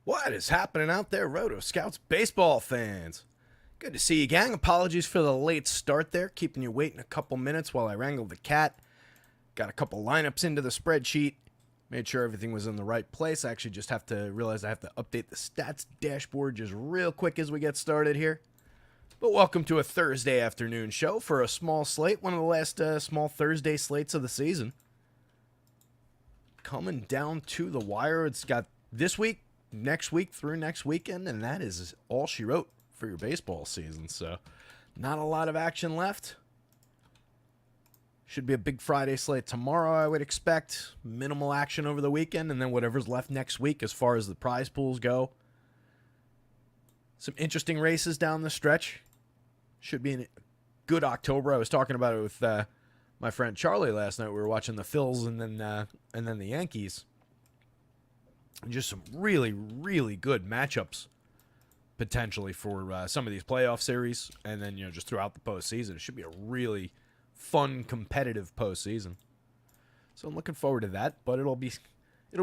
What is happening out there, rotoscouts baseball fans? Good to see you, gang. Apologies for the late start there, keeping you waiting a couple minutes while I wrangled the cat. Got a couple lineups into the spreadsheet. Made sure everything was in the right place. I actually just have to realize I have to update the stats dashboard just real quick as we get started here. But welcome to a Thursday afternoon show for a small slate, one of the last small Thursday slates of the season. Coming down to the wire, it's got this week, next week through next weekend, and that is all she wrote for your baseball season. So not a lot of action left. Should be a big Friday slate tomorrow, I would expect. Minimal action over the weekend, and then whatever's left next week as far as the prize pools go. Some interesting races down the stretch. Should be a good October. I was talking about it with my friend Charlie last night. We were watching the Phils and then the Yankees. And just some really, really good matchups potentially for some of these playoff series, and then just throughout the postseason. It should be a really fun, competitive postseason. So I'm looking forward to that. But it'll be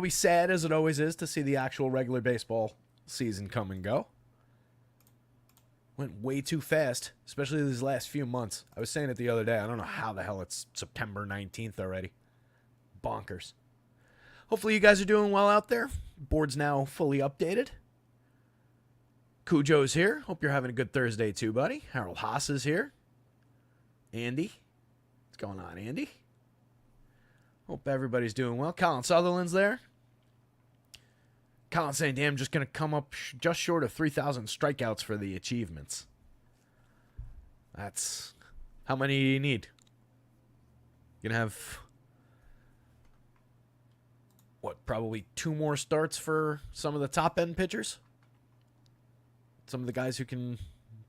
sad, as it always is, to see the actual regular baseball season come and go. Went way too fast, especially these last few months. I was saying it the other day. I don't know how the hell it's September 19th already. Bonkers. Hopefully you guys are doing well out there. Board's now fully updated. Cujo's here. Hope you're having a good Thursday too, buddy. Harold Haas is here. Andy. What's going on, Andy? Hope everybody's doing well. Colin Sutherland's there. Colin saying, damn, just going to come up just short of 3,000 strikeouts for the achievements. That's how many you need. You're going to have, probably 2 more starts for some of the top-end pitchers? Some of the guys who can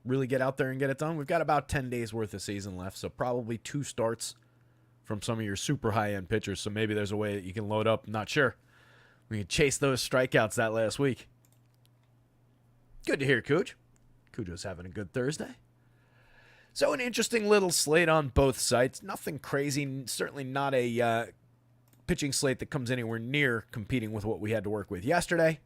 really get out there and get it done. We've got about 10 days worth of season left, so probably 2 starts from some of your super high-end pitchers. So maybe there's a way that you can load up. Not sure. We can chase those strikeouts that last week. Good to hear, Cooch. Cujo's having a good Thursday. So an interesting little slate on both sites. Nothing crazy. Certainly not a pitching slate that comes anywhere near competing with what we had to work with yesterday.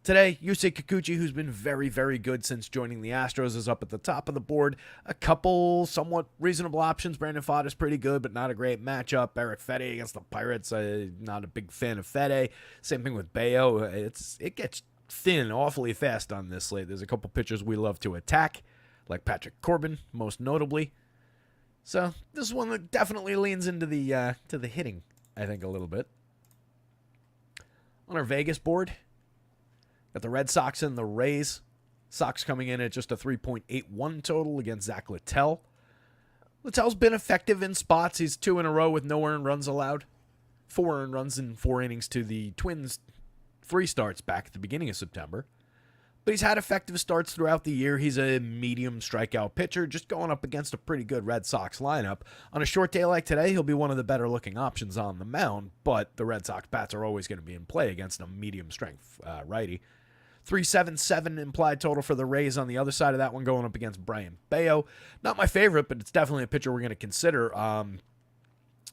Today, Yusei Kikuchi, who's been very, very good since joining the Astros, is up at the top of the board. A couple somewhat reasonable options. Brandon Pfaadt is pretty good, but not a great matchup. Eric Fede against the Pirates, not a big fan of Fede. Same thing with Bayo. It gets thin awfully fast on this slate. There's a couple pitchers we love to attack, like Patrick Corbin, most notably. So this is one that definitely leans into the hitting, I think, a little bit. On our Vegas board, got the Red Sox and the Rays. Sox coming in at just a 3.81 total against Zach Littell. Littell's been effective in spots. He's 2 in a row with no earned runs allowed. 4 earned runs in 4 innings to the Twins' 3 starts back at the beginning of September. But he's had effective starts throughout the year. He's a medium strikeout pitcher, just going up against a pretty good Red Sox lineup. On a short day like today, he'll be one of the better looking options on the mound, but the Red Sox bats are always going to be in play against a medium strength righty. 377 implied total for the Rays on the other side of that one, going up against Brian Bayo. Not my favorite, but it's definitely a pitcher we're going to consider.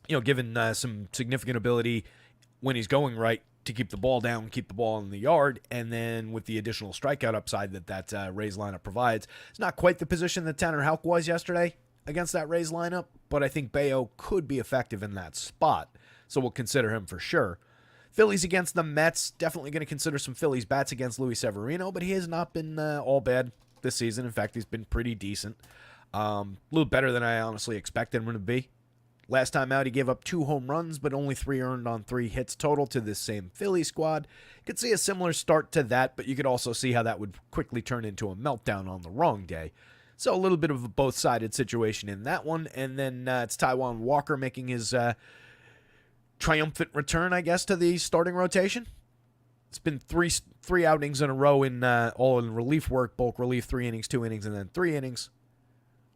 Given some significant ability when he's going right to keep the ball down, keep the ball in the yard, and then with the additional strikeout upside that Rays lineup provides. It's not quite the position that Tanner Houck was yesterday against that Rays lineup, but I think Bayo could be effective in that spot, so we'll consider him for sure. Phillies against the Mets. Definitely going to consider some Phillies bats against Luis Severino, but he has not been all bad this season. In fact, he's been pretty decent. A little better than I honestly expected him to be. Last time out, he gave up 2 home runs, but only 3 earned on 3 hits total to this same Philly squad. You could see a similar start to that, but you could also see how that would quickly turn into a meltdown on the wrong day. So a little bit of a both-sided situation in that one. And then it's Taijuan Walker making his triumphant return, I guess, to the starting rotation. It's been three outings in a row in all in relief work, bulk relief, 3 innings, 2 innings, and then 3 innings.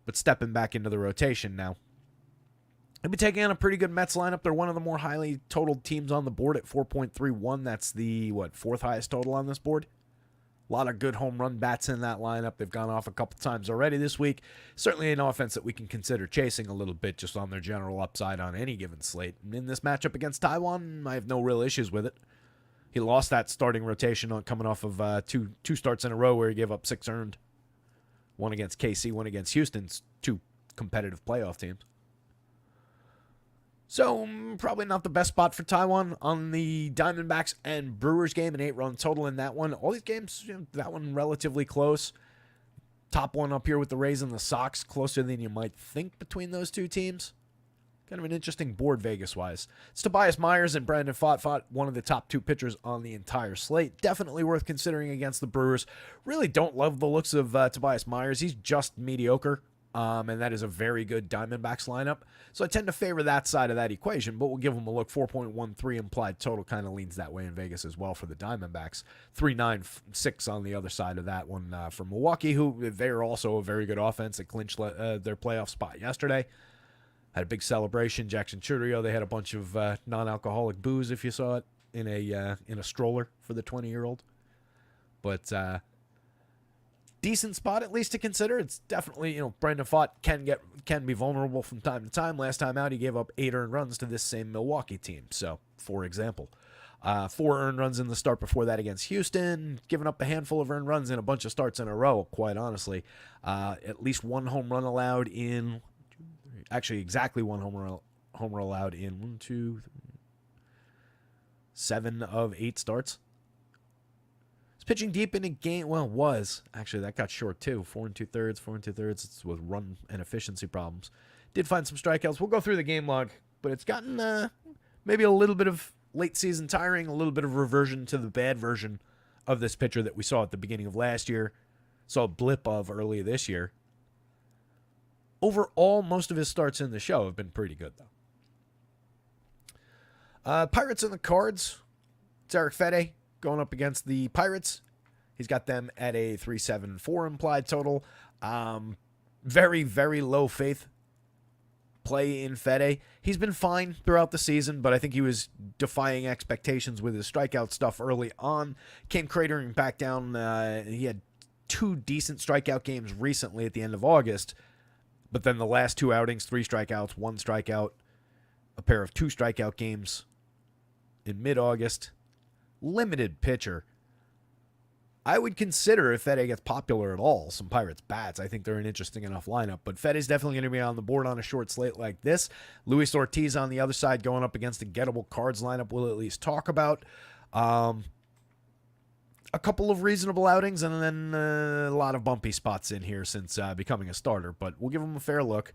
But stepping back into the rotation now. They'll be taking on a pretty good Mets lineup. They're one of the more highly totaled teams on the board at 4.31. That's the, 4th highest total on this board? A lot of good home run bats in that lineup. They've gone off a couple times already this week. Certainly an offense that we can consider chasing a little bit just on their general upside on any given slate. And in this matchup against Taiwan, I have no real issues with it. He lost that starting rotation on coming off of two starts in a row where he gave up 6 earned. One against KC, one against Houston. 2 competitive playoff teams. So, probably not the best spot for Taiwan on the Diamondbacks and Brewers game. An 8-run total in that one. All these games, that one relatively close. Top one up here with the Rays and the Sox. Closer than you might think between those two teams. Kind of an interesting board Vegas-wise. It's Tobias Myers and Brandon Pfaadt, one of the top 2 pitchers on the entire slate. Definitely worth considering against the Brewers. Really don't love the looks of Tobias Myers. He's just mediocre, and that is a very good Diamondbacks lineup. So I tend to favor that side of that equation, but we'll give him a look. 4.13 implied total kind of leans that way in Vegas as well for the Diamondbacks. 3.96 on the other side of that one for Milwaukee, who they're also a very good offense that clinched their playoff spot yesterday. Had a big celebration. Jackson Chourio, they had a bunch of non-alcoholic booze, if you saw it, in a stroller for the 20-year-old. But decent spot at least to consider. It's definitely, Brandon Pfaadt can be vulnerable from time to time. Last time out, he gave up 8 earned runs to this same Milwaukee team. So, for example, 4 earned runs in the start before that against Houston, giving up a handful of earned runs in a bunch of starts in a row, quite honestly. At least 1 home run allowed in... Actually, exactly 1 home run allowed in 7 of 8 starts. It's pitching deep in a game. Well, was. Actually, that got short, too. 4 2/3, 4 2/3. It's with run and efficiency problems. Did find some strikeouts. We'll go through the game log, but it's gotten maybe a little bit of late season tiring, a little bit of reversion to the bad version of this pitcher that we saw at the beginning of last year. Saw a blip of early this year. Overall, most of his starts in the show have been pretty good, though. Pirates and the Cards. It's Eric Fede going up against the Pirates. He's got them at a 3.74 implied total. Very, very low faith play in Fede. He's been fine throughout the season, but I think he was defying expectations with his strikeout stuff early on. Came cratering back down. He had 2 decent strikeout games recently at the end of August. But then the last 2 outings, 3 strikeouts, 1 strikeout, a pair of 2 strikeout games in mid-August. Limited pitcher. I would consider, if Fede gets popular at all, some Pirates bats. I think they're an interesting enough lineup. But Fede's definitely going to be on the board on a short slate like this. Luis Ortiz on the other side going up against a gettable Cards lineup we'll at least talk about. A couple of reasonable outings and then a lot of bumpy spots in here since becoming a starter, but we'll give him a fair look.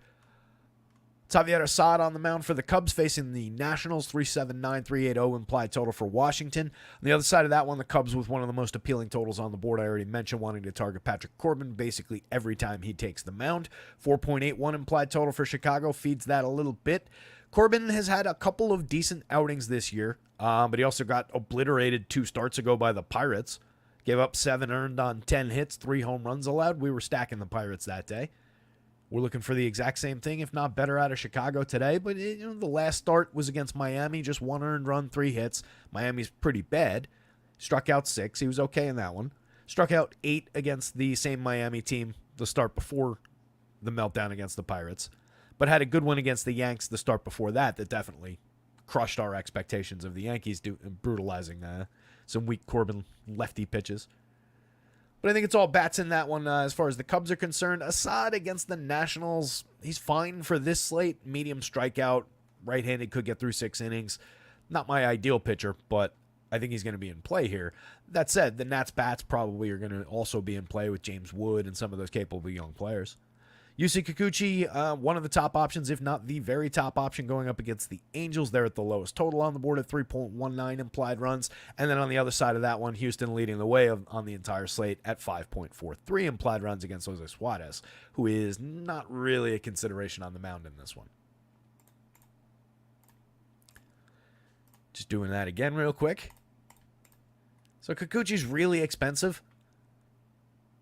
Javier Assad on the mound for the Cubs facing the Nationals, 3.79, 3.80 implied total for Washington. On the other side of that one, the Cubs with one of the most appealing totals on the board. I already mentioned wanting to target Patrick Corbin basically every time he takes the mound. 4.81 implied total for Chicago feeds that a little bit. Corbin has had a couple of decent outings this year, but he also got obliterated 2 starts ago by the Pirates. Gave up 7 earned on 10 hits, 3 home runs allowed. We were stacking the Pirates that day. We're looking for the exact same thing, if not better, out of Chicago today. But the last start was against Miami, just 1 earned run, 3 hits. Miami's pretty bad. Struck out 6. He was okay in that one. Struck out 8 against the same Miami team the start before the meltdown against the Pirates. But had a good one against the Yanks the start before that definitely crushed our expectations of the Yankees brutalizing some weak Corbin lefty pitches. But I think it's all bats in that one as far as the Cubs are concerned. Assad against the Nationals, he's fine for this slate. Medium strikeout, right-handed, could get through 6 innings. Not my ideal pitcher, but I think he's going to be in play here. That said, the Nats bats probably are going to also be in play with James Wood and some of those capable young players. Yusei Kikuchi, one of the top options, if not the very top option, going up against the Angels. They're at the lowest total on the board at 3.19 implied runs. And then on the other side of that one, Houston leading the way on the entire slate at 5.43 implied runs against Jose Suarez, who is not really a consideration on the mound in this one. Just doing that again real quick. So Kikuchi's really expensive,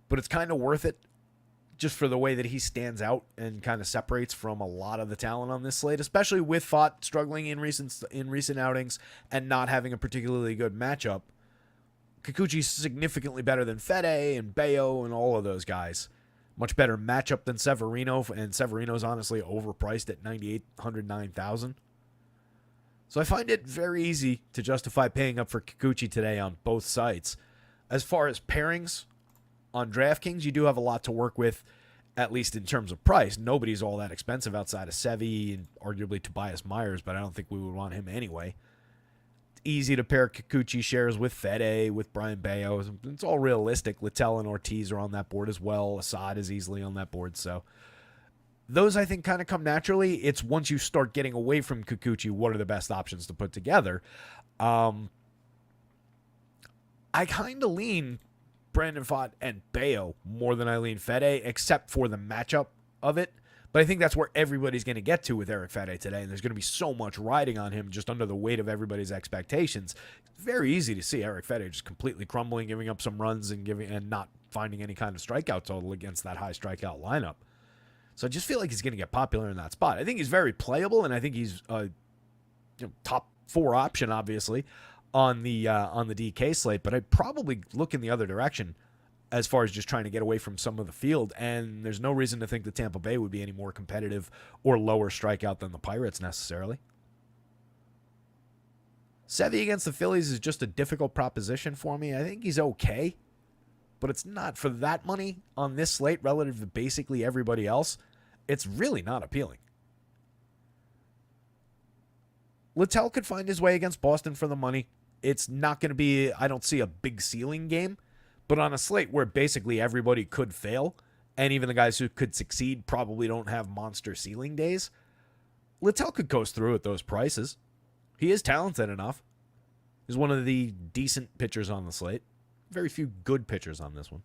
but it's kind of worth it. Just for the way that he stands out and kind of separates from a lot of the talent on this slate, especially with Pfaadt struggling in recent outings and not having a particularly good matchup. Kikuchi's significantly better than Fede and Bayo and all of those guys. Much better matchup than Severino, and Severino's honestly overpriced at $9,809,000. So I find it very easy to justify paying up for Kikuchi today on both sites. As far as pairings on DraftKings, you do have a lot to work with, at least in terms of price. Nobody's all that expensive outside of Sevy and arguably Tobias Myers, but I don't think we would want him anyway. It's easy to pair Kikuchi shares with Fede, with Brian Bayo. It's all realistic. Littell and Ortiz are on that board as well. Assad is easily on that board. So those, I think, kind of come naturally. It's once you start getting away from Kikuchi, what are the best options to put together? I kind of lean Brandon Pfaadt and Bayo more than I lean Fede, except for the matchup of it. But I think that's where everybody's going to get to with Eric Fede today, and there's going to be so much riding on him just under the weight of everybody's expectations. It's very easy to see Eric Fede just completely crumbling, giving up some runs and not finding any kind of strikeout total against that high strikeout lineup. So I just feel like he's going to get popular in that spot. I think he's very playable, and I think he's a top 4 option, obviously, on the DK slate. But I'd probably look in the other direction as far as just trying to get away from some of the field. And there's no reason to think that Tampa Bay would be any more competitive or lower strikeout than the Pirates necessarily. Sevy against the Phillies is just a difficult proposition for me. I think he's okay, but it's not for that money on this slate relative to basically everybody else. It's really not appealing. Littell could find his way against Boston for the money. It's not going to be, I don't see a big ceiling game, but on a slate where basically everybody could fail, and even the guys who could succeed probably don't have monster ceiling days, Littell could coast through at those prices. He is talented enough. He's one of the decent pitchers on the slate. Very few good pitchers on this one.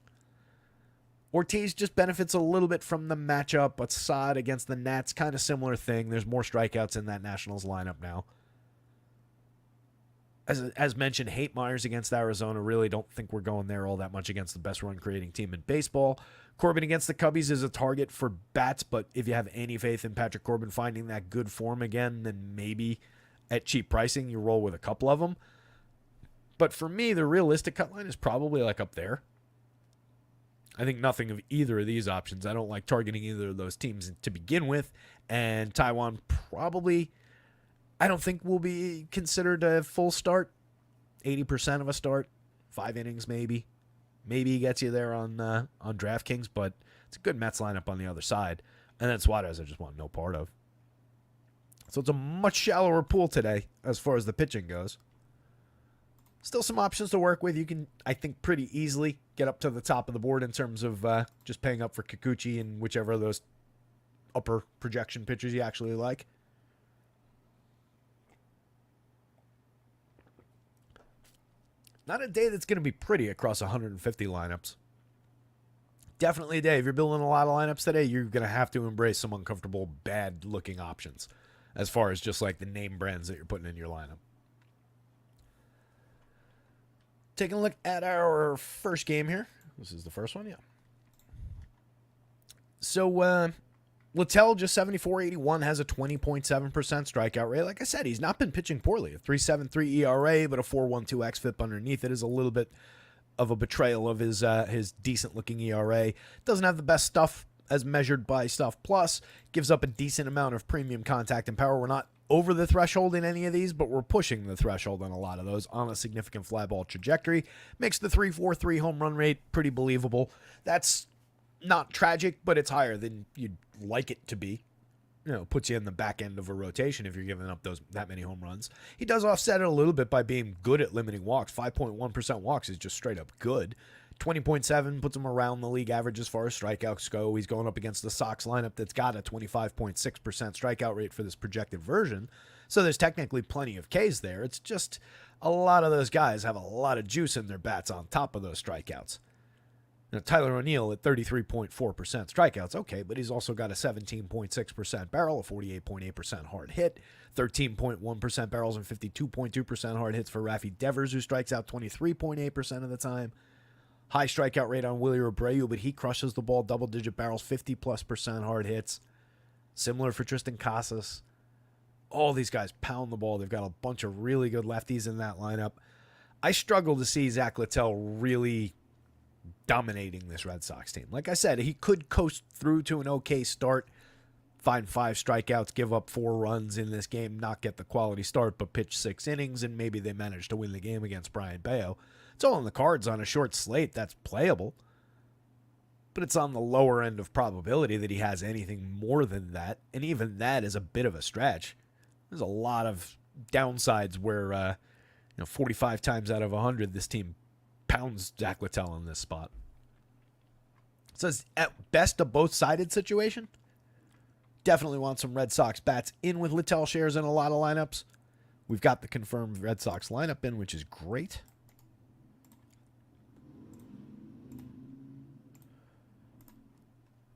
Ortiz just benefits a little bit from the matchup. Assad against the Nats, kind of similar thing. There's more strikeouts in that Nationals lineup now. As mentioned, hate Myers against Arizona. Really don't think we're going there all that much against the best run-creating team in baseball. Corbin against the Cubbies is a target for bats, but if you have any faith in Patrick Corbin finding that good form again, then maybe at cheap pricing you roll with a couple of them. But for me, the realistic cut line is probably like up there. I think nothing of either of these options. I don't like targeting either of those teams to begin with. And Taiwan probably, I don't think will be considered a full start. 80% of a start. 5 innings maybe. Maybe he gets you there on DraftKings, but it's a good Mets lineup on the other side. And then Suarez I just want no part of. So it's a much shallower pool today as far as the pitching goes. Still some options to work with. You can, I think, pretty easily get up to the top of the board in terms of just paying up for Kikuchi and whichever of those upper projection pitchers you actually like. Not a day that's going to be pretty across 150 lineups. Definitely a day. If you're building a lot of lineups today, you're going to have to embrace some uncomfortable, bad-looking options as far as just like the name brands that you're putting in your lineup. Taking a look at our first game here. This is the first one, yeah. So, Littell, just 74-81, has a 20.7% strikeout rate. Like I said, he's not been pitching poorly. A 3.73 ERA, but a 4.12 xFIP underneath it is a little bit of a betrayal of his decent-looking ERA. Doesn't have the best stuff as measured by Stuff Plus. Gives up a decent amount of premium contact and power. We're not over the threshold in any of these, but we're pushing the threshold on a lot of those on a significant fly ball trajectory. Makes the 3.43 home run rate pretty believable. That's not tragic, but it's higher than you'd like it to be. You know, puts you in the back end of a rotation if you're giving up that many home runs. He does offset it a little bit by being good at limiting walks. 5.1% walks is just straight up good. 20.7 puts him around the league average as far as strikeouts go. He's going up against the Sox lineup that's got a 25.6% strikeout rate for this projected version. So there's technically plenty of Ks there. It's just a lot of those guys have a lot of juice in their bats on top of those strikeouts. Now, Tyler O'Neill at 33.4% strikeouts, okay, but he's also got a 17.6% barrel, a 48.8% hard hit, 13.1% barrels, and 52.2% hard hits for Rafi Devers, who strikes out 23.8% of the time. High strikeout rate on Willie Abreu, but he crushes the ball, double-digit barrels, 50+% hard hits. Similar for Tristan Casas. All these guys pound the ball. They've got a bunch of really good lefties in that lineup. I struggle to see Zach Littell really dominating this Red Sox team. Like I said, he could coast through to an okay start, find 5 strikeouts, give up 4 runs in this game, not get the quality start, but pitch 6 innings, and maybe they manage to win the game against Brian Bayo. It's all in the cards on a short slate. That's playable. But it's on the lower end of probability that he has anything more than that, and even that is a bit of a stretch. There's a lot of downsides where 45 times out of 100, this team pounds Zach Littell in this spot. So it's at best a both-sided situation. Definitely want some Red Sox bats in with Littell shares in a lot of lineups. We've got the confirmed Red Sox lineup in, which is great.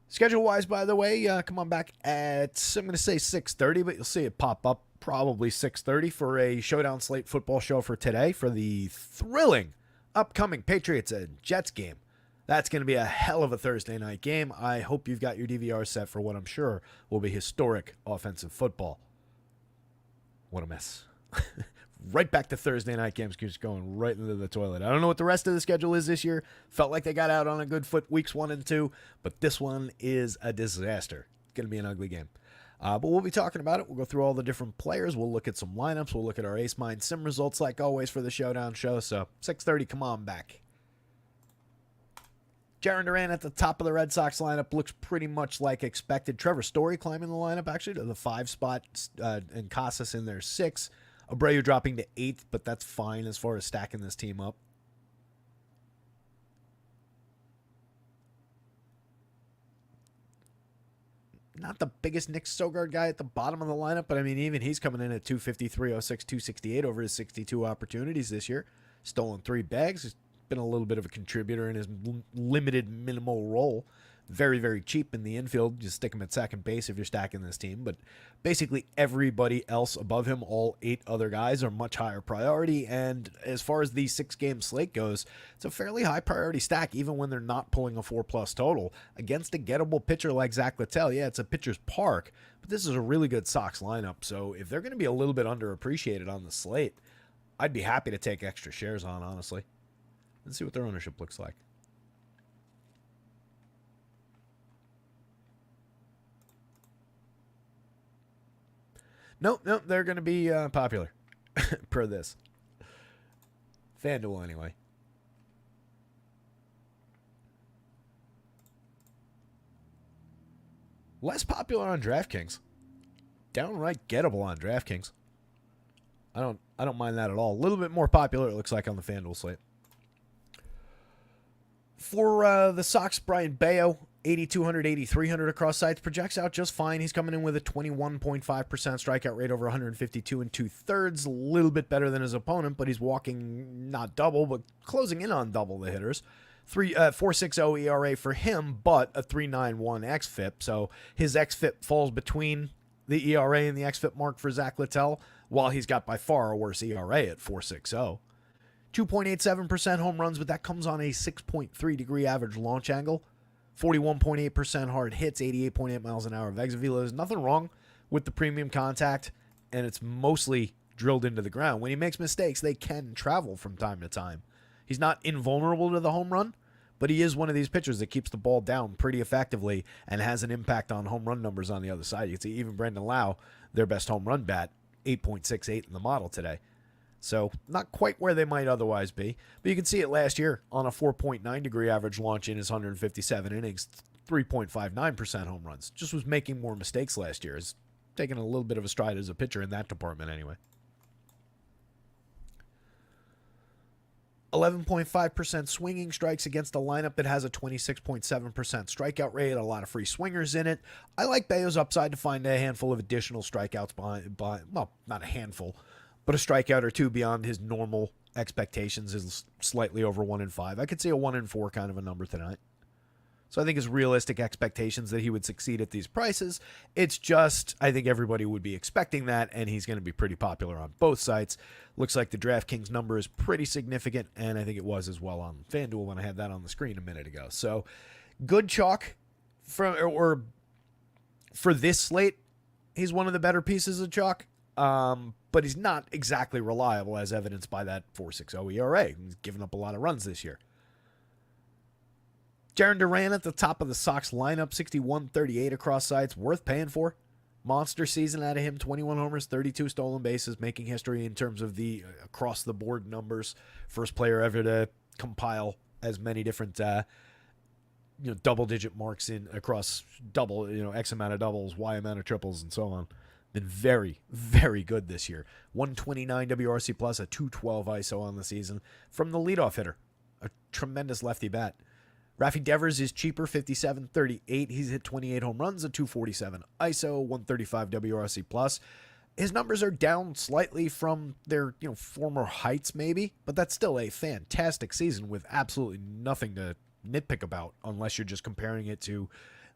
Schedule-wise, by the way, come on back at, I'm going to say 6:30, but you'll see it pop up probably 6:30 for a Showdown Slate football show for today for the thrilling upcoming Patriots and Jets game. That's going to be a hell of a Thursday night game. I hope you've got your DVR set for what I'm sure will be historic offensive football. What a mess. Right back to Thursday night games, just going right into the toilet. I don't know what the rest of the schedule is this year. Felt like they got out on a good foot weeks 1 and 2, but this one is a disaster. It's going to be an ugly game. But we'll be talking about it. We'll go through all the different players. We'll look at some lineups. We'll look at our Ace Mind Sim results like always for the Showdown show. So 6:30, come on back. Jarren Duran at the top of the Red Sox lineup looks pretty much like expected. Trevor Story climbing the lineup actually to the 5 spot, and Casas in there 6. Abreu dropping to 8th, but that's fine as far as stacking this team up. Not the biggest Nick Sogard guy at the bottom of the lineup, but I mean, even he's coming in at 250, 306, 268 over his 62 opportunities this year. Stolen 3 bags. He's been a little bit of a contributor in his limited minimal role. Very, very cheap in the infield. Just stick him at second base if you're stacking this team. But basically everybody else above him, all 8 other guys, are much higher priority. And as far as the 6-game slate goes, it's a fairly high priority stack, even when they're not pulling a 4+ total. Against a gettable pitcher like Zach Littell, yeah, it's a pitcher's park, but this is a really good Sox lineup. So if they're going to be a little bit underappreciated on the slate, I'd be happy to take extra shares on, honestly. Let's see what their ownership looks like. Nope, they're going to be popular per this. FanDuel, anyway. Less popular on DraftKings. Downright gettable on DraftKings. I don't mind that at all. A little bit more popular, it looks like, on the FanDuel slate. For the Sox, Brian Bayo, 8,200, 8,300 across sites, projects out just fine. He's coming in with a 21.5% strikeout rate over 152 2/3, a little bit better than his opponent, but he's walking not double, but closing in on double the hitters. 4.60 ERA for him, but a 3.91 xFIP. So his xFIP falls between the ERA and the xFIP mark for Zach Littell, while he's got by far a worse ERA at 4.60. 2.87% home runs, but that comes on a 6.3 degree average launch angle. 41.8% hard hits, 88.8 miles an hour of exit velo. There's nothing wrong with the premium contact, and it's mostly drilled into the ground. When he makes mistakes, they can travel from time to time. He's not invulnerable to the home run, but he is one of these pitchers that keeps the ball down pretty effectively and has an impact on home run numbers on the other side. You can see even Brendan Lau, their best home run bat, 8.68 in the model today. So not quite where they might otherwise be. But you can see it last year on a 4.9 degree average launch in his 157 innings, 3.59% home runs. Just was making more mistakes last year. Is taking a little bit of a stride as a pitcher in that department anyway. 11.5% swinging strikes against a lineup that has a 26.7% strikeout rate, a lot of free swingers in it. I like Bayo's upside to find a handful of additional strikeouts behind, well, not a handful, but a strikeout or two beyond his normal expectations is slightly over 1 in 5. I could see a 1 in 4 kind of a number tonight. So I think his realistic expectations that he would succeed at these prices. It's just, I think everybody would be expecting that, and he's going to be pretty popular on both sites. Looks like the DraftKings number is pretty significant, and I think it was as well on FanDuel when I had that on the screen a minute ago. So good chalk for this slate. He's one of the better pieces of chalk. But he's not exactly reliable, as evidenced by that 4.60 ERA. He's given up a lot of runs this year. Jarren Duran at the top of the Sox lineup, 61-38 across sites, worth paying for. Monster season out of him, 21 homers, 32 stolen bases, making history in terms of the across-the-board numbers. First player ever to compile as many different double-digit marks in across double, X amount of doubles, Y amount of triples, and so on. Been very, very good this year. 129 WRC plus, a 212 ISO on the season from the leadoff hitter. A tremendous lefty bat. Rafi Devers is cheaper, 57-38. He's hit 28 home runs, a 247 ISO, 135 WRC plus. His numbers are down slightly from their former heights, maybe, but that's still a fantastic season with absolutely nothing to nitpick about unless you're just comparing it to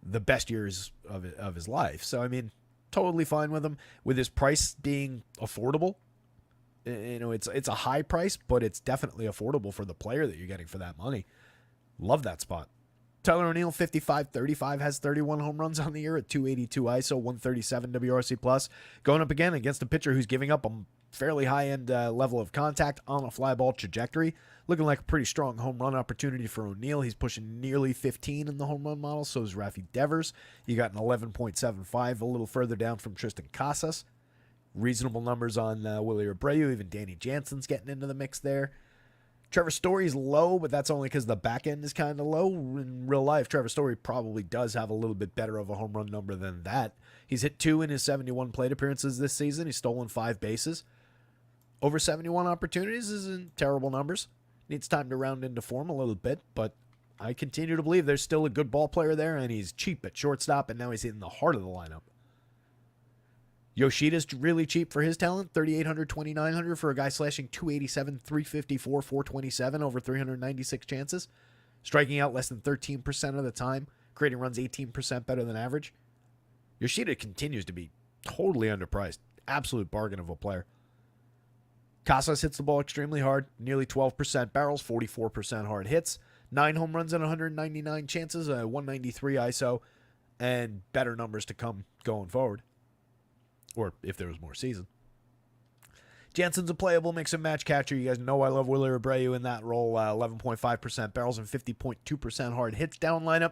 the best years of his life. So, I mean, totally fine with him. With his price being affordable, it's a high price, but it's definitely affordable for the player that you're getting for that money. Love that spot. Tyler O'Neill, 55-35, has 31 home runs on the year at 282 ISO, 137 WRC plus. Going up again against a pitcher who's giving up a fairly high-end level of contact on a fly ball trajectory. Looking like a pretty strong home run opportunity for O'Neill. He's pushing nearly 15 in the home run model, so is Rafi Devers. You got an 11.75, a little further down from Tristan Casas. Reasonable numbers on Willie Abreu. Even Danny Jansen's getting into the mix there. Trevor Story's low, but that's only because the back end is kind of low. In real life, Trevor Story probably does have a little bit better of a home run number than that. He's hit 2 in his 71 plate appearances this season. He's stolen 5 bases. Over 71 opportunities isn't terrible numbers. Needs time to round into form a little bit, but I continue to believe there's still a good ball player there, and he's cheap at shortstop, and now he's in the heart of the lineup. Yoshida's really cheap for his talent, 3,800, 2,900 for a guy slashing 287, 354, 427 over 396 chances, striking out less than 13% of the time, creating runs 18% better than average. Yoshida continues to be totally underpriced, absolute bargain of a player. Casas hits the ball extremely hard, nearly 12% barrels, 44% hard hits, 9 home runs and 199 chances, a 193 ISO, and better numbers to come going forward. Or if there was more season. Jansen's a playable mix and match catcher. You guys know I love Willie Abreu in that role. 11.5% barrels and 50.2% hard hits down lineup.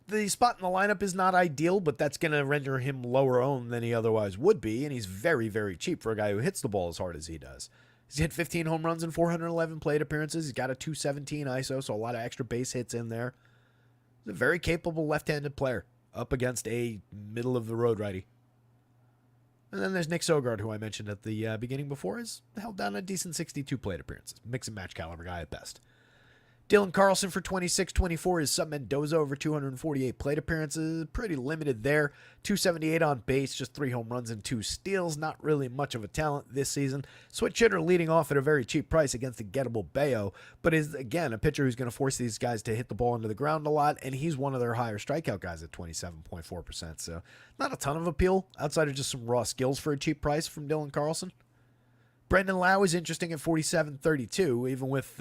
The spot in the lineup is not ideal, but that's going to render him lower owned than he otherwise would be, and he's very, very cheap for a guy who hits the ball as hard as he does. He's hit 15 home runs and 411 plate appearances. He's got a 217 ISO, so a lot of extra base hits in there. He's a very capable left-handed player up against a middle-of-the-road righty. And then there's Nick Sogard, who I mentioned at the beginning before, has held down a decent 62 plate appearances. Mix and match caliber guy at best. Dylan Carlson for 26-24 is Sub Mendoza over 248 plate appearances. Pretty limited there. 278 on base, just 3 home runs and 2 steals. Not really much of a talent this season. Switch hitter leading off at a very cheap price against the gettable Bayo, but is, again, a pitcher who's going to force these guys to hit the ball into the ground a lot, and he's one of their higher strikeout guys at 27.4%. So not a ton of appeal outside of just some raw skills for a cheap price from Dylan Carlson. Brendan Lau is interesting at 47-32, even with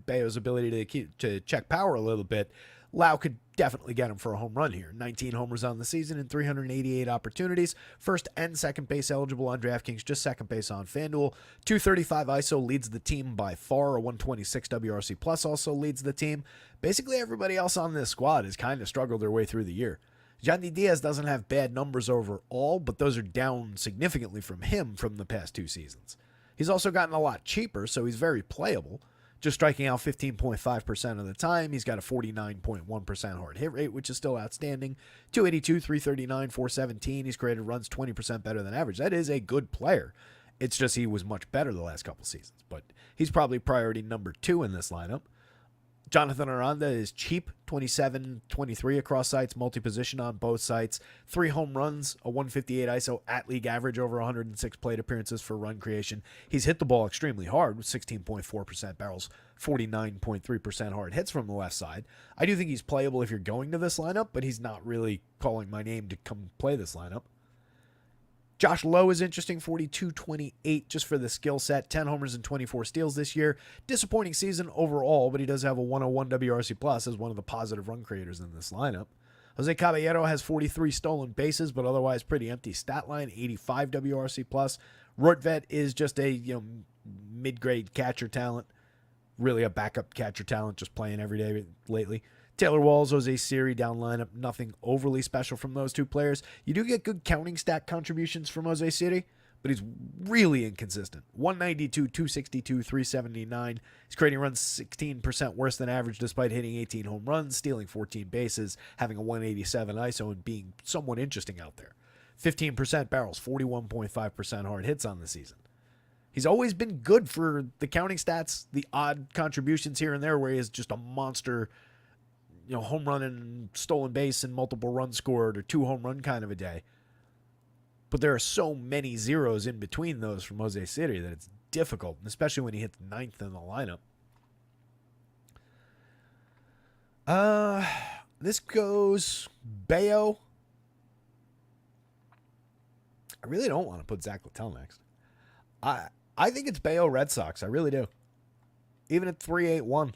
Bayo's ability to check power a little bit. Lau could definitely get him for a home run here. 19 homers on the season and 388 opportunities. First and second base eligible on DraftKings, just second base on FanDuel. 235 ISO leads the team by far. A 126 WRC plus also leads the team. Basically everybody else on this squad has kind of struggled their way through the year. Yandy Diaz doesn't have bad numbers overall, but those are down significantly from him from the past 2 seasons. He's also gotten a lot cheaper, so he's very playable, just striking out 15.5% of the time. He's got a 49.1% hard hit rate, which is still outstanding. 282, 339, 417. He's created runs 20% better than average. That is a good player. It's just he was much better the last couple seasons, but he's probably priority number 2 in this lineup. Jonathan Aranda is cheap, 27-23 across sites, multi-position on both sites. 3 home runs, a 158 ISO at league average, over 106 plate appearances for run creation. He's hit the ball extremely hard with 16.4% barrels, 49.3% hard hits from the left side. I do think he's playable if you're going to this lineup, but he's not really calling my name to come play this lineup. Josh Lowe is interesting, 42-28 just for the skill set. 10 homers and 24 steals this year. Disappointing season overall, but he does have a 101 WRC plus as one of the positive run creators in this lineup. Jose Caballero has 43 stolen bases, but otherwise pretty empty stat line, 85 WRC plus. Rortvet is just a mid-grade catcher talent, really a backup catcher talent, just playing every day lately. Taylor Walls, Jose Siri down lineup. Nothing overly special from those two players. You do get good counting stat contributions from Jose Siri, but he's really inconsistent. 192, 262, 379. He's creating runs 16% worse than average despite hitting 18 home runs, stealing 14 bases, having a 187 ISO, and being somewhat interesting out there. 15% barrels, 41.5% hard hits on the season. He's always been good for the counting stats, the odd contributions here and there where he is just a monster, home run and stolen base and multiple runs scored or 2 home run kind of a day. But there are so many zeros in between those from Jose Siri that it's difficult, especially when he hits 9th in the lineup. This goes Bayo. I really don't want to put Zach Littell next. I think it's Bayo Red Sox. I really do. Even at 3.81.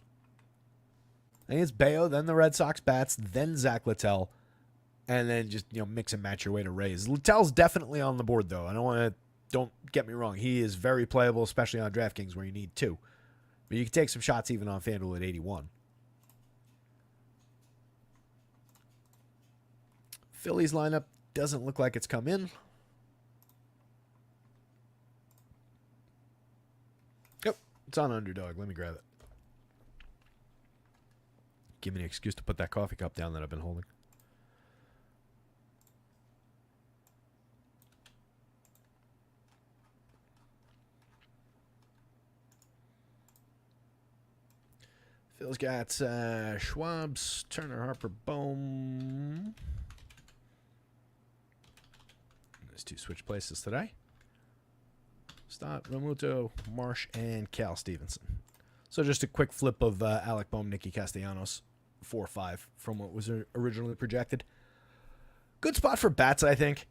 I think it's Bayo, then the Red Sox bats, then Zach Littell, and then just mix and match your way to Rays. Littell's definitely on the board though. Don't get me wrong. He is very playable, especially on DraftKings where you need 2. But you can take some shots even on FanDuel at 81. Phillies lineup doesn't look like it's come in. Yep, it's on Underdog. Let me grab it. Give me an excuse to put that coffee cup down that I've been holding. Phil's got Schwab's, Turner, Harper, Bohm. There's 2 switch places today. Stott, Realmuto, Marsh, and Cal Stevenson. So just a quick flip of Alec Bohm, Nicky Castellanos, 4-5 from what was originally projected. Good spot for bats, I think.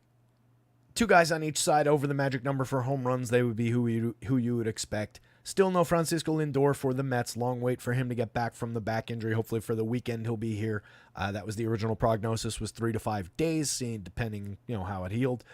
2 guys on each side over the magic number for home runs. They would be who you would expect. Still no Francisco Lindor for the Mets. Long wait for him to get back from the back injury. Hopefully for the weekend he'll be here. That was the original prognosis, was 3 to 5 days, seeing depending how it healed.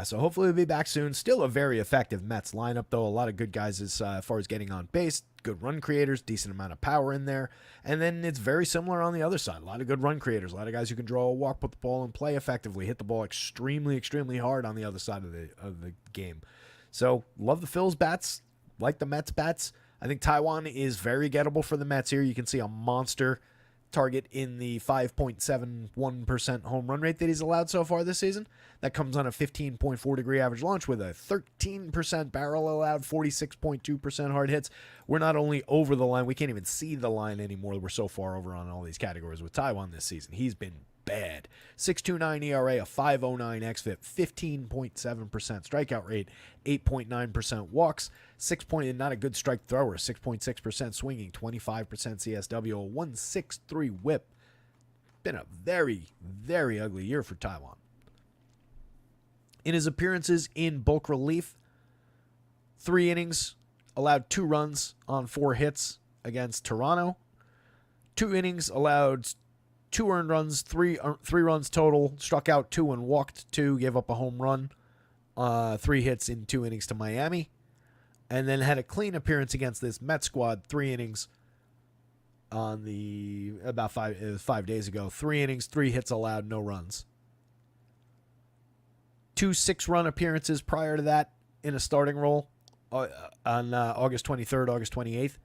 So hopefully he'll be back soon. Still a very effective Mets lineup, though. A lot of good guys as far as getting on base. Good run creators, decent amount of power in there. And then it's very similar on the other side. A lot of good run creators. A lot of guys who can draw a walk, put the ball in play effectively, hit the ball extremely, extremely hard on the other side of the game. So love the Phil's bats. Like the Mets bats. I think Taiwan is very gettable for the Mets here. You can see a monster target in the 5.71% home run rate that he's allowed so far this season. That comes on a 15.4 degree average launch with a 13% barrel allowed, 46.2% hard hits. We're not only over the line, we can't even see the line anymore. We're so far over on all these categories with Taiwan this season. He's been bad. 6.29 ERA, a 5.09 xFIP, 15.7% strikeout rate, 8.9% walks, not a good strike thrower, 6.6% swinging, 25% CSW, a 1.63 whip. Been a very, very ugly year for Taiwan. In his appearances in bulk relief, 3 innings, allowed 2 runs on 4 hits against Toronto. 2 innings, allowed 2 earned runs, 3 runs total, struck out 2 and walked 2, gave up a home run, 3 hits in 2 innings to Miami, and then had a clean appearance against this Met squad, 3 innings on about 5 days ago. 3 innings, 3 hits allowed, no runs. 2 6-run appearances prior to that in a starting role on August 23rd, August 28th.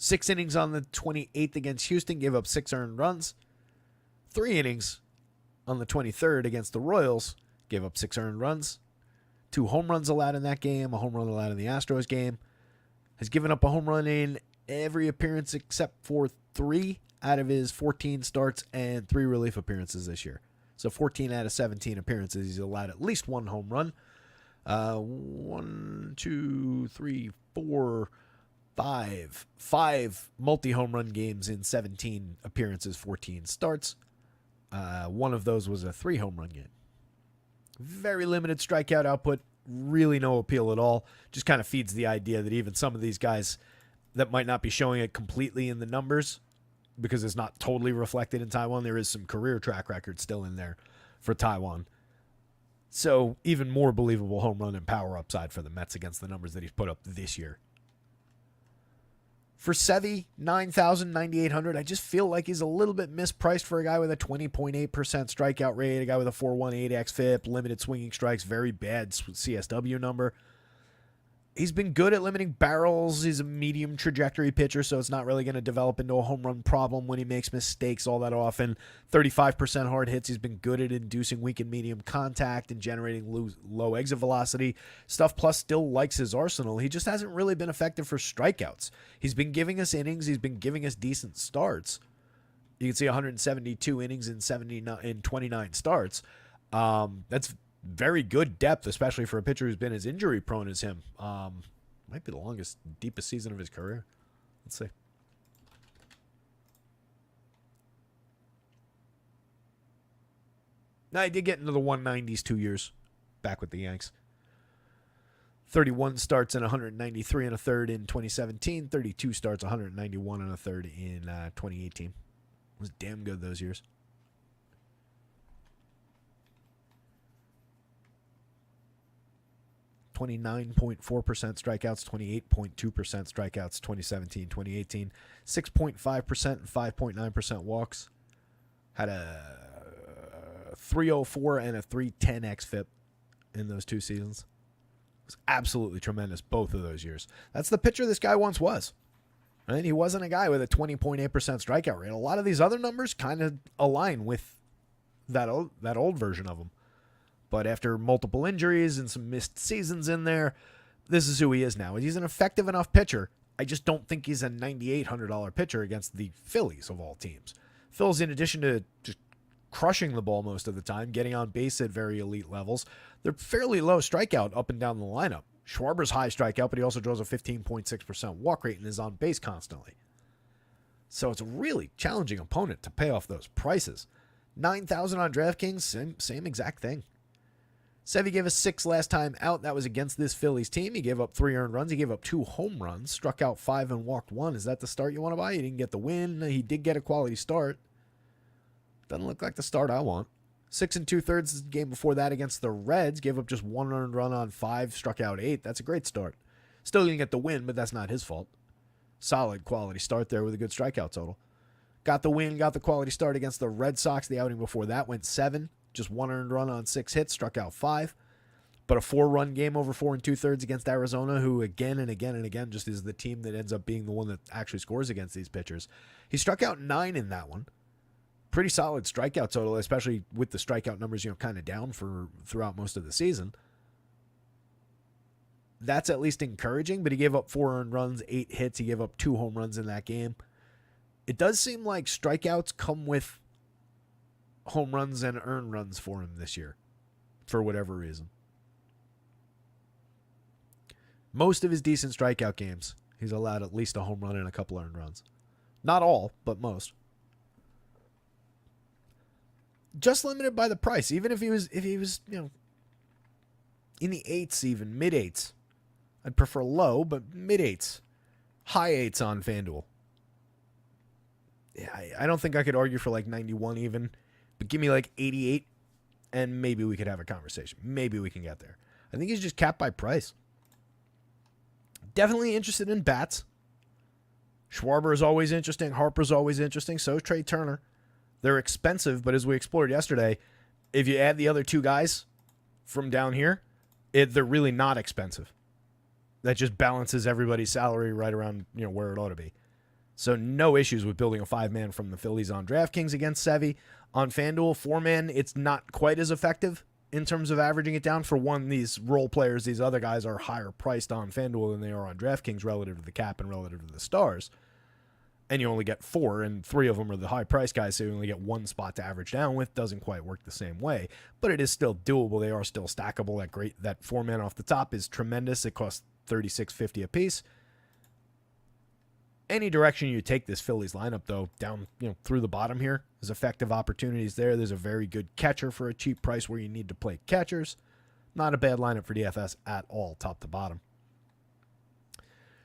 6 innings on the 28th against Houston, gave up 6 earned runs. 3 innings on the 23rd against the Royals, gave up 6 earned runs. 2 home runs allowed in that game, a home run allowed in the Astros game. Has given up a home run in every appearance except for 3 out of his 14 starts and 3 relief appearances this year. So 14 out of 17 appearances, he's allowed at least 1 home run. 1, 2, 3, 4, 5 multi-home run games in 17 appearances, 14 starts. One of those was a 3 home run game. Very limited strikeout output, really no appeal at all. Just kind of feeds the idea that even some of these guys that might not be showing it completely in the numbers, because it's not totally reflected in Taiwan, there is some career track record still in there for Taiwan. So even more believable home run and power upside for the Mets against the numbers that he's put up this year. For Sevy, 9,000, 9,800. I just feel like he's a little bit mispriced for a guy with a 20.8% strikeout rate, a guy with a 4.18 xFIP, limited swinging strikes, very bad CSW number. He's been good at limiting barrels. He's a medium trajectory pitcher, so it's not really going to develop into a home run problem when he makes mistakes all that often. 35% hard hits. He's been good at inducing weak and medium contact and generating low exit velocity. Stuff Plus still likes his arsenal. He just hasn't really been effective for strikeouts. He's been giving us innings. He's been giving us decent starts. You can see 172 innings in 29 starts. That's very good depth, especially for a pitcher who's been as injury prone as him. Might be the longest, deepest season of his career. Let's see. Now, he did get into the 190s 2 years back with the Yanks. 31 starts and 193 and a third in 2017. 32 starts, 191 and a third in 2018. Was damn good those years. 29.4% strikeouts, 28.2% strikeouts, 2017, 2018, 6.5% and 5.9% walks. Had a 304 and a 310 xFIP in those 2 seasons. It was absolutely tremendous both of those years. That's the pitcher this guy once was. Right? He wasn't a guy with a 20.8% strikeout rate. A lot of these other numbers kind of align with that old version of him. But after multiple injuries and some missed seasons in there, this is who he is now. He's an effective enough pitcher. I just don't think he's a $9,800 pitcher against the Phillies of all teams. Phillies, in addition to just crushing the ball most of the time, getting on base at very elite levels, they're fairly low strikeout up and down the lineup. Schwarber's high strikeout, but he also draws a 15.6% walk rate and is on base constantly. So it's a really challenging opponent to pay off those prices. 9,000 on DraftKings, same exact thing. Sevy gave us 6 last time out. That was against this Phillies team. He gave up 3 earned runs. He gave up 2 home runs, struck out 5 and walked 1. Is that the start you want to buy? He didn't get the win. He did get a quality start. Doesn't look like the start I want. 6 2/3 is the game before that against the Reds. Gave up just 1 earned run on 5, struck out 8. That's a great start. Still didn't get the win, but that's not his fault. Solid quality start there with a good strikeout total. Got the win, got the quality start against the Red Sox. The outing before that went 7. Just 1 earned run on 6 hits, struck out 5. But a 4-run game over 4 2/3 against Arizona, who again and again and again just is the team that ends up being the one that actually scores against these pitchers. He struck out 9 in that one. Pretty solid strikeout total, especially with the strikeout numbers, kind of down throughout most of the season. That's at least encouraging, but he gave up 4 earned runs, 8 hits. He gave up 2 home runs in that game. It does seem like strikeouts come with home runs and earned runs for him this year, for whatever reason. Most of his decent strikeout games, he's allowed at least a home run and a couple earned runs. Not all, but most. Just limited by the price. Even if he was, in the 8s, even mid 8s, I'd prefer low, but mid 8s, high 8s on FanDuel. Yeah, I don't think I could argue for like 91 even. But give me like 88, and maybe we could have a conversation. Maybe we can get there. I think he's just capped by price. Definitely interested in bats. Schwarber is always interesting. Harper's always interesting. So is Trey Turner. They're expensive, but as we explored yesterday, if you add the other 2 guys from down here, they're really not expensive. That just balances everybody's salary right around where it ought to be. So no issues with building a 5-man from the Phillies on DraftKings against Sevy. On FanDuel, 4-man, it's not quite as effective in terms of averaging it down. For one, these role players, these other guys are higher priced on FanDuel than they are on DraftKings relative to the cap and relative to the stars. And you only get 4, and 3 of them are the high price guys, so you only get 1 spot to average down with. Doesn't quite work the same way, but it is still doable. They are still stackable. That 4-man off the top is tremendous. It costs $36.50 a piece. Any direction you take this Phillies lineup, though, down through the bottom here, there's effective opportunities there. There's a very good catcher for a cheap price where you need to play catchers. Not a bad lineup for DFS at all, top to bottom.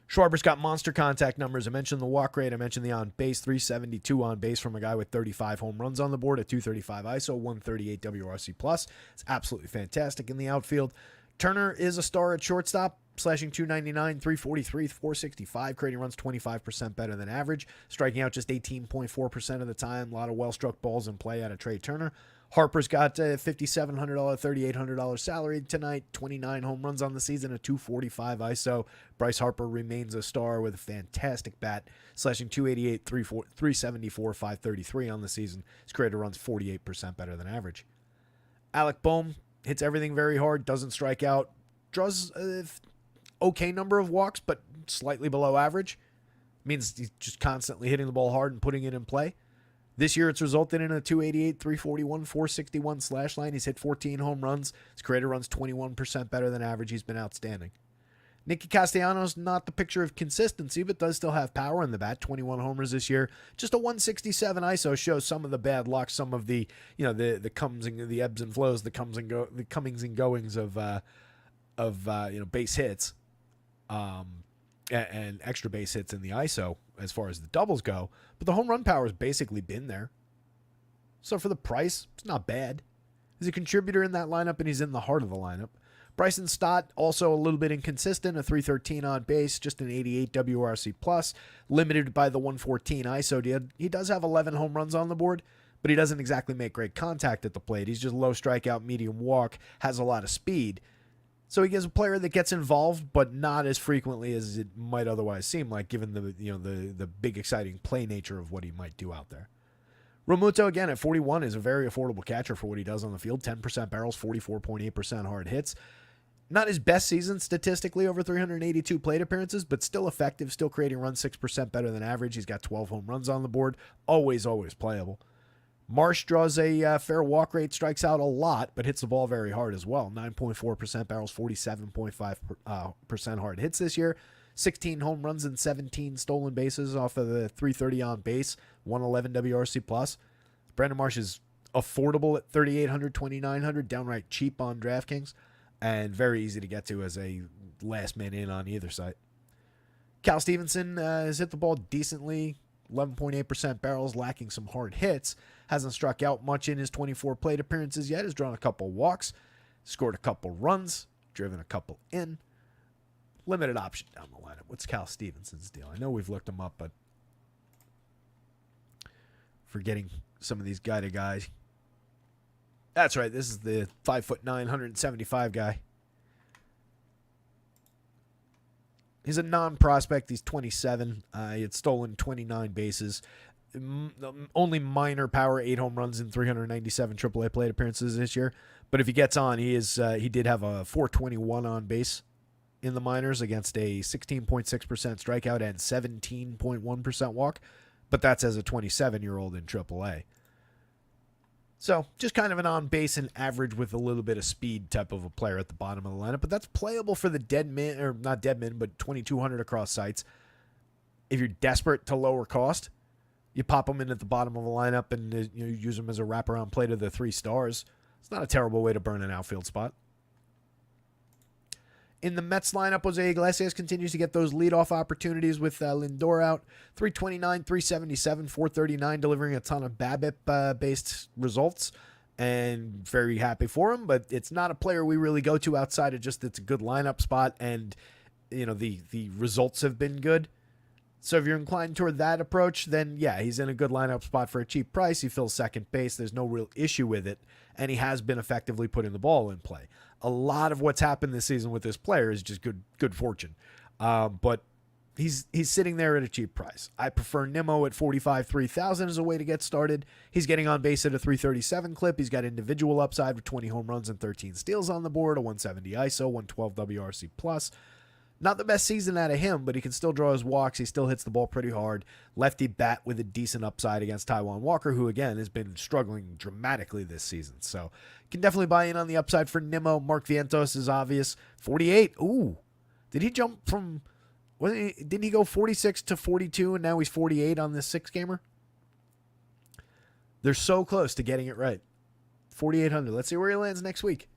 Schwarber's got monster contact numbers. I mentioned the walk rate. I mentioned the on-base, 372 on base from a guy with 35 home runs on the board, a 235 ISO, 138 WRC+. It's absolutely fantastic in the outfield. Turner is a star at shortstop. slashing 299, 343, 465, creating runs 25% better than average, striking out just 18.4% of the time. A lot of well-struck balls in play out of Trey Turner. Harper's got a $5,700, $3,800 salary tonight, 29 home runs on the season, a 245 ISO. Bryce Harper remains a star with a fantastic bat, slashing 288, 374, 533 on the season. His created runs 48% better than average. Alec Boehm hits everything very hard, doesn't strike out, draws an okay number of walks, but slightly below average. Means he's just constantly hitting the ball hard and putting it in play. This year, it's resulted in a 288, 341, 461 slash line. He's hit 14 home runs. His created runs 21% better than average. He's been outstanding. Nicky Castellanos, not the picture of consistency, but does still have power in the bat. 21 homers this year. Just a 167 ISO shows some of the bad luck, some of the, the comes and the ebbs and flows, the comings and goings of base hits, and extra base hits in the ISO as far as the doubles go. But the home run power has basically been there. So for the price, it's not bad. He's a contributor in that lineup, and he's in the heart of the lineup. Bryson Stott, also a little bit inconsistent, a 313 on base, just an 88 WRC plus, limited by the 114 ISO. He does have 11 home runs on the board, but he doesn't exactly make great contact at the plate. He's just low strikeout, medium walk, has a lot of speed. So he is a player that gets involved, but not as frequently as it might otherwise seem like, given the big exciting play nature of what he might do out there. Romuto, again, at 41, is a very affordable catcher for what he does on the field. 10% barrels, 44.8% hard hits. Not his best season statistically over 382 plate appearances, but still effective, still creating runs 6% better than average. He's got 12 home runs on the board. Always playable. Marsh draws a fair walk rate, strikes out a lot, but hits the ball very hard as well. 9.4% barrels, 47.5% hard hits this year. 16 home runs and 17 stolen bases off of the 330 on base, 111 WRC plus. Brandon Marsh is affordable at $3,800, $2,900, downright cheap on DraftKings, and very easy to get to as a last man in on either side. Cal Stevenson has hit the ball decently, 11.8% barrels, lacking some hard hits. Hasn't struck out much in his 24 plate appearances yet. Has drawn a couple walks, scored a couple runs, driven a couple in. Limited option down the lineup. What's Cal Stevenson's deal? I know we've looked him up, but forgetting some of these guy-to-guys. That's right. This is the 5'9", 175 guy. He's a non-prospect. He's 27. He had stolen 29 bases. Only minor power, 8 home runs in 397 AAA plate appearances this year. But if he gets on, he did have a 421 on base in the minors against a 16.6% strikeout and 17.1% walk. But that's as a 27-year-old in AAA. So just kind of an on-base and average with a little bit of speed type of a player at the bottom of the lineup. But that's playable for the dead man, or not dead man, but 2,200 across sites. If you're desperate to lower cost, you pop them in at the bottom of the lineup and use them as a wraparound play to the 3 stars. It's not a terrible way to burn an outfield spot. In the Mets lineup, Jose Iglesias continues to get those leadoff opportunities with Lindor out. 329, 377, 439, delivering a ton of BABIP-based results, and very happy for him. But it's not a player we really go to outside of just it's a good lineup spot, and the results have been good. So if you're inclined toward that approach, then yeah, he's in a good lineup spot for a cheap price. He fills second base. There's no real issue with it, and he has been effectively putting the ball in play. A lot of what's happened this season with this player is just good fortune. But he's sitting there at a cheap price. I prefer Nimmo at 45, 3,000 as a way to get started. He's getting on base at a 337 clip. He's got individual upside with 20 home runs and 13 steals on the board, a 170 ISO, 112 WRC plus. Not the best season out of him, but he can still draw his walks. He still hits the ball pretty hard. Lefty bat with a decent upside against Taijuan Walker, who, again, has been struggling dramatically this season. So can definitely buy in on the upside for Nimmo. Mark Vientos is obvious. 48. Ooh. Did he jump from... Didn't he go 46 to 42, and now he's 48 on this 6-gamer? They're so close to getting it right. 4,800. Let's see where he lands next week.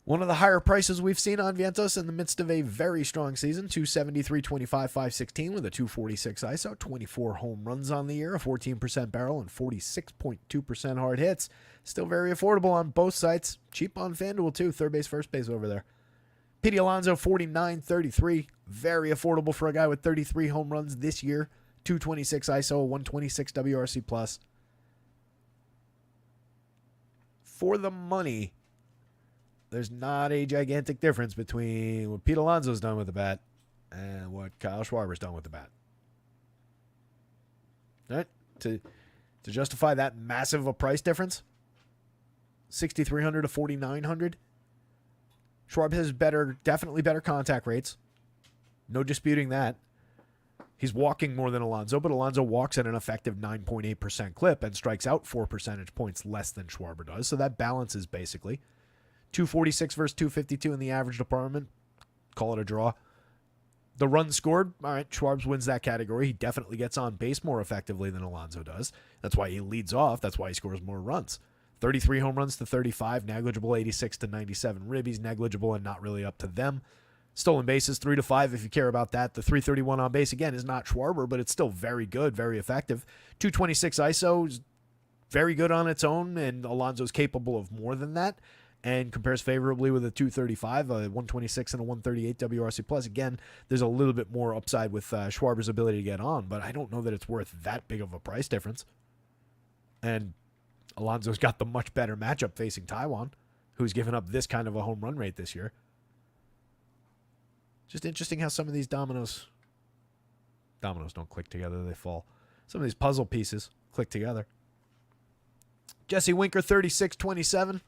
One of the higher prices we've seen on Vientos in the midst of a very strong season, 273, 25, 516 with a 246 ISO, 24 home runs on the year, a 14% barrel, and 46.2% hard hits. Still very affordable on both sites. Cheap on FanDuel, too. Third base, first base over there. Pete Alonso, 49.33. Very affordable for a guy with 33 home runs this year. 226 ISO, 126 WRC+. Plus. For the money, there's not a gigantic difference between what Pete Alonso's done with the bat and what Kyle Schwarber's done with the bat. All right? To justify that massive of a price difference, 6,300 to 4,900. Schwarber has definitely better contact rates. No disputing that. He's walking more than Alonso, but Alonso walks at an effective 9.8% clip and strikes out 4 percentage points less than Schwarber does. So that balances basically. 246 versus 252 in the average department. Call it a draw. The runs scored, all right, Schwarber wins that category. He definitely gets on base more effectively than Alonso does. That's why he leads off. That's why he scores more runs. 33 home runs to 35, negligible. 86 to 97 ribbies, negligible and not really up to them. Stolen bases, 3 to 5 if you care about that. The 331 on base, again, is not Schwarber, but it's still very good, very effective. 226 ISO is very good on its own, and Alonso's capable of more than that, and compares favorably with a 235, a 126, and a 138 WRC+. Plus. Again, there's a little bit more upside with Schwarber's ability to get on, but I don't know that it's worth that big of a price difference. And Alonso's got the much better matchup facing Taiwan, who's given up this kind of a home run rate this year. Just interesting how some of these dominoes don't click together, they fall. Some of these puzzle pieces click together. Jesse Winker, 36-27.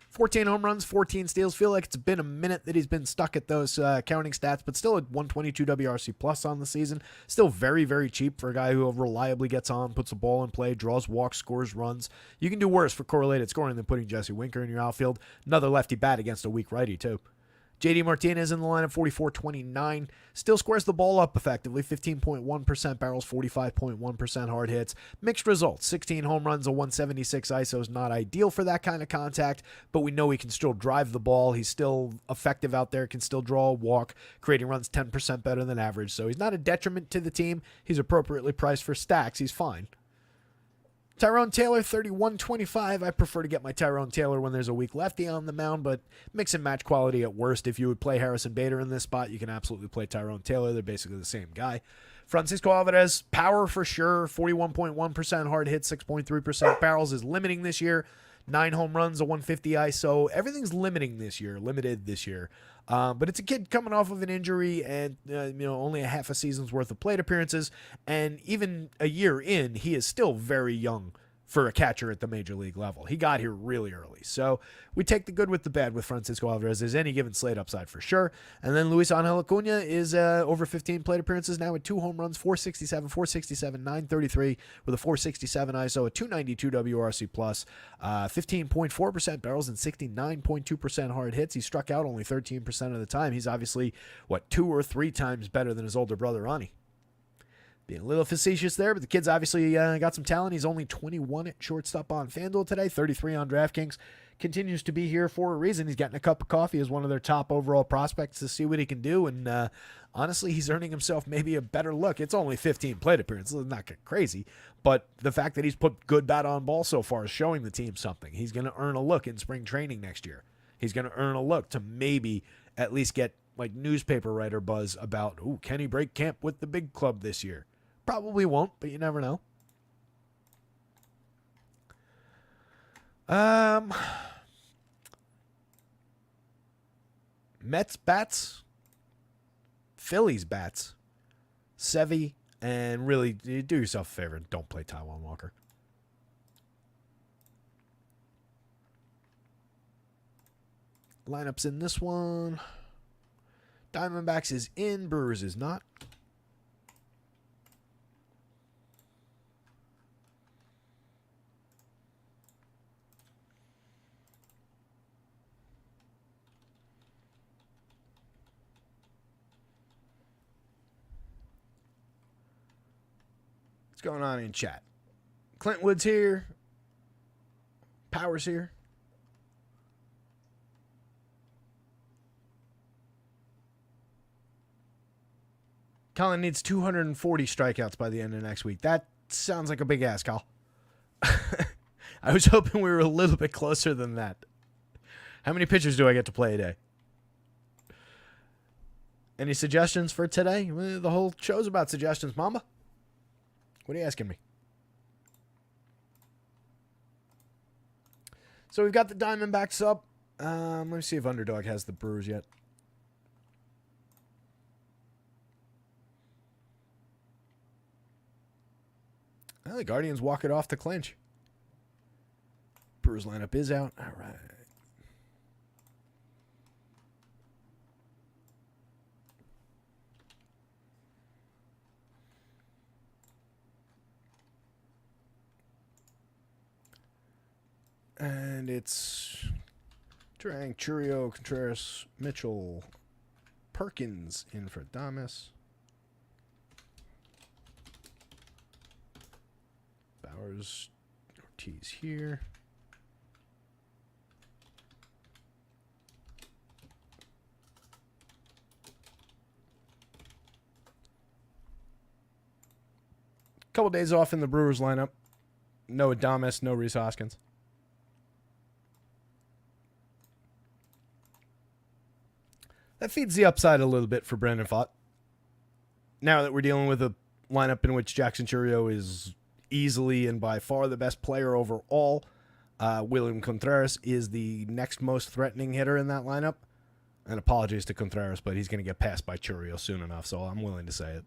14 home runs, 14 steals. Feel like it's been a minute that he's been stuck at those counting stats, but still at 122 WRC plus on the season. Still very, very cheap for a guy who reliably gets on, puts the ball in play, draws walks, scores runs. You can do worse for correlated scoring than putting Jesse Winker in your outfield. Another lefty bat against a weak righty, too. JD Martinez in the lineup, 44-29. Still squares the ball up effectively, 15.1% barrels, 45.1% hard hits. Mixed results, 16 home runs, a 176 ISO is not ideal for that kind of contact, but we know he can still drive the ball. He's still effective out there, can still draw a walk, creating runs 10% better than average. So he's not a detriment to the team. He's appropriately priced for stacks. He's fine. Tyrone Taylor, 31-25. I prefer to get my Tyrone Taylor when there's a weak lefty on the mound, but mix and match quality at worst. If you would play Harrison Bader in this spot, you can absolutely play Tyrone Taylor. They're basically the same guy. Francisco Alvarez, power for sure. 41.1% hard hit, 6.3% barrels is limiting this year. 9 home runs, a 150 ISO. Everything's limited this year. But it's a kid coming off of an injury and only a half a season's worth of plate appearances. And even a year in, he is still very young for a catcher at the major league level. He got here really early. So we take the good with the bad with Francisco Alvarez. There's any given slate upside for sure. And then Luis Angel Acuna is over 15 plate appearances now with 2 home runs, 467, 933 with a 467 ISO, a 292 WRC plus, 15.4% barrels and 69.2% hard hits. He struck out only 13% of the time. He's obviously, 2 or 3 times better than his older brother, Ronnie. Being a little facetious there, but the kid's obviously got some talent. He's only 21 at shortstop on FanDuel today, 33 on DraftKings. Continues to be here for a reason. He's getting a cup of coffee as one of their top overall prospects to see what he can do, and honestly, he's earning himself maybe a better look. It's only 15 plate appearances. It's not crazy, but the fact that he's put good bat on ball so far is showing the team something. He's going to earn a look in spring training next year. He's going to earn a look to maybe at least get newspaper writer buzz about, can he break camp with the big club this year? Probably won't, but you never know. Mets bats, Phillies bats, Sevy, and really do yourself a favor and don't play Taijuan Walker. Lineups in this one. Diamondbacks is in, Brewers is not. What's going on in chat? Clint Wood's here. Powers here. Colin needs 240 strikeouts by the end of next week. That sounds like a big ask, Kyle. I was hoping we were a little bit closer than that. How many pitchers do I get to play a day? Any suggestions for today? Well, the whole show's about suggestions, Mama. What are you asking me? So we've got the Diamondbacks up. Let me see if Underdog has the Brewers yet. Well, the Guardians walk it off to clinch. Brewers lineup is out. All right. And it's Trang, Churio, Contreras, Mitchell, Perkins in for Damas. Bowers, Ortiz here. Couple days off in the Brewers lineup. No Adames, no Rhys Hoskins. That feeds the upside a little bit for Brandon Pfaadt. Now that we're dealing with a lineup in which Jackson Churio is easily and by far the best player overall, William Contreras is the next most threatening hitter in that lineup. And apologies to Contreras, but he's going to get passed by Churio soon enough, so I'm willing to say it.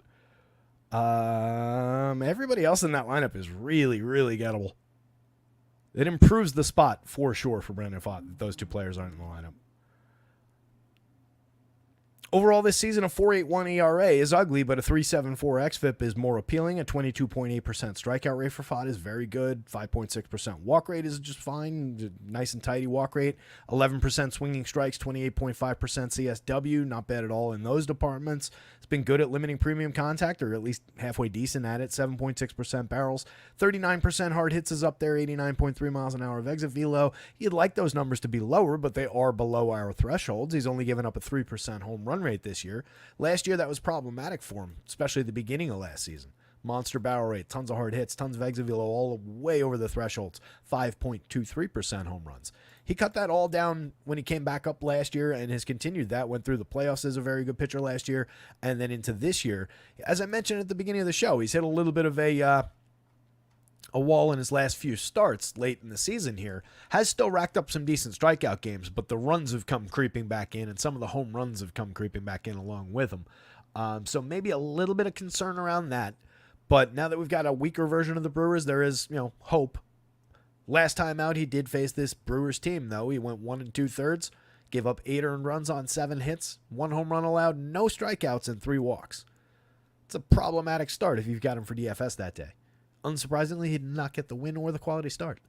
Everybody else in that lineup is really, really gettable. It improves the spot for sure for Brandon Pfaadt that those two players aren't in the lineup. Overall, this season, a 4.81 ERA is ugly, but a 3.74 xFIP is more appealing. A 22.8% strikeout rate for Pfaadt is very good. 5.6% walk rate is just fine. Nice and tidy walk rate. 11% swinging strikes, 28.5% CSW. Not bad at all in those departments. It's been good at limiting premium contact, or at least halfway decent at it. 7.6% barrels. 39% hard hits is up there. 89.3 miles an hour of exit velo. You'd like those numbers to be lower, but they are below our thresholds. He's only given up a 3% home run rate this year. Last year, that was problematic for him, especially at the beginning of last season. Monster barrel rate, tons of hard hits, tons of exit velo, all way over the thresholds. 5.23% home runs. He cut that all down when he came back up last year and has continued that. Went through the playoffs as a very good pitcher last year, and then into this year. As I mentioned at the beginning of the show, he's hit a little bit of a wall in his last few starts late in the season here. Has still racked up some decent strikeout games, but the runs have come creeping back in, and some of the home runs have come creeping back in along with him. So maybe a little bit of concern around that. But now that we've got a weaker version of the Brewers, there is, hope. Last time out, he did face this Brewers team, though. He went 1 2/3, gave up 8 earned runs on 7 hits, 1 home run allowed, no strikeouts, and 3 walks. It's a problematic start if you've got him for DFS that day. Unsurprisingly, he did not get the win or the quality start.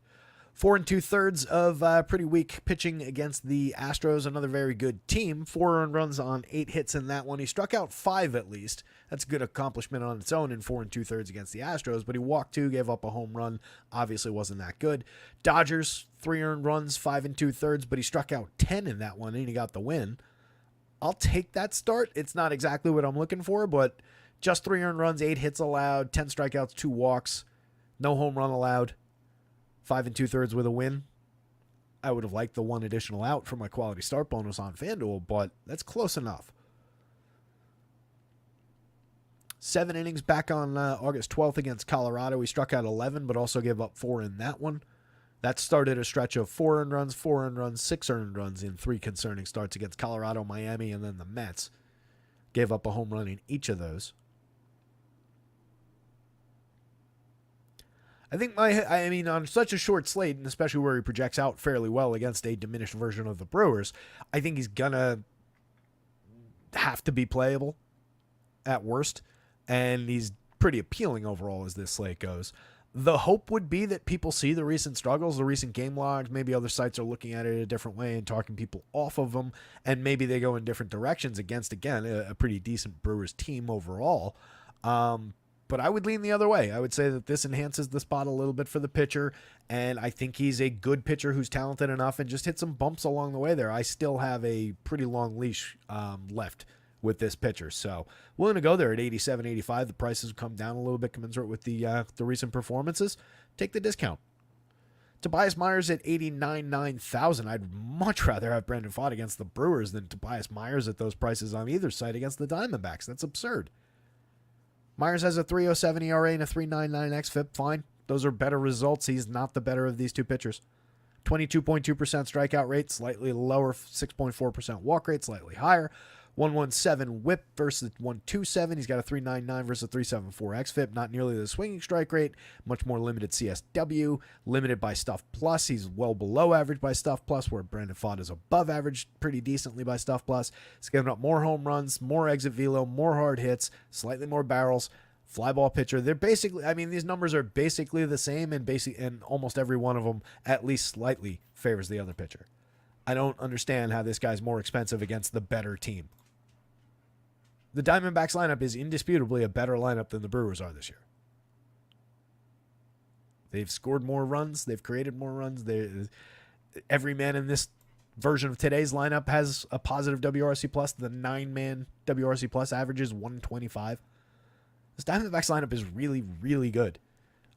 4 2/3 of pretty weak pitching against the Astros, another very good team. 4 earned runs on 8 hits in that one. He struck out 5 at least. That's a good accomplishment on its own in 4 2/3 against the Astros, but he walked 2, gave up a home run. Obviously wasn't that good. Dodgers, 3 earned runs, 5 2/3, but he struck out 10 in that one and he got the win. I'll take that start. It's not exactly what I'm looking for, but just 3 earned runs, 8 hits allowed, 10 strikeouts, 2 walks, no home run allowed, 5 2/3 with a win. I would have liked the 1 additional out for my quality start bonus on FanDuel, but that's close enough. 7 innings back on August 12th against Colorado. He struck out 11, but also gave up 4 in that one. That started a stretch of 4 earned runs, 4 earned runs, 6 earned runs in 3 concerning starts against Colorado, Miami, and then the Mets. Gave up a home run in each of those. I think on such a short slate, and especially where he projects out fairly well against a diminished version of the Brewers, I think he's going to have to be playable at worst, and he's pretty appealing overall as this slate goes. The hope would be that people see the recent struggles, the recent game logs. Maybe other sites are looking at it a different way and talking people off of them, and maybe they go in different directions against, again, a pretty decent Brewers team overall. But I would lean the other way. I would say that this enhances the spot a little bit for the pitcher, and I think he's a good pitcher who's talented enough and just hit some bumps along the way there. I still have a pretty long leash left with this pitcher, so willing to go there at 87, 85. The prices have come down a little bit commensurate with the recent performances. Take the discount. Tobias Myers at 89,900. I'd much rather have Brandon Pfaadt against the Brewers than Tobias Myers at those prices on either side against the Diamondbacks. That's absurd. Myers has a 3.07 ERA and a 3.99 xFIP. Fine. Those are better results. He's not the better of these two pitchers. 22.2% strikeout rate, slightly lower. 6.4% walk rate, slightly higher. 117 whip versus 127. He's got a 399 versus a 374 xFIP. Not nearly the swinging strike rate. Much more limited CSW. Limited by Stuff Plus. He's well below average by Stuff Plus, where Brandon Pfaadt is above average pretty decently by Stuff Plus. He's giving up more home runs, more exit velo, more hard hits, slightly more barrels. Fly ball pitcher. They're basically, I mean, these numbers are basically the same, and almost every one of them at least slightly favors the other pitcher. I don't understand how this guy's more expensive against the better team. The Diamondbacks lineup is indisputably a better lineup than the Brewers are this year. They've scored more runs. They've created more runs. Every man in this version of today's lineup has a positive WRC plus. The 9-man WRC plus average is 125. This Diamondbacks lineup is really, really good.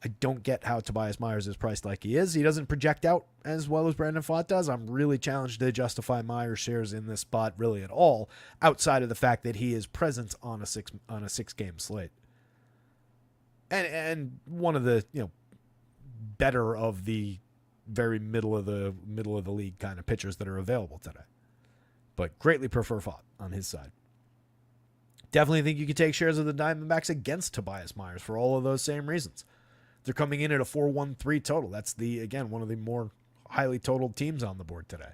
I don't get how Tobias Myers is priced like he is. He doesn't project out as well as Brandon Pfaadt does. I'm really challenged to justify Myers shares in this spot really at all, outside of the fact that he is present on a six-game slate. And one of the better of the very middle of the league kind of pitchers that are available today. But greatly prefer Pfaadt on his side. Definitely think you could take shares of the Diamondbacks against Tobias Myers for all of those same reasons. They're coming in at a 4.13 total. That's one of the more highly totaled teams on the board today.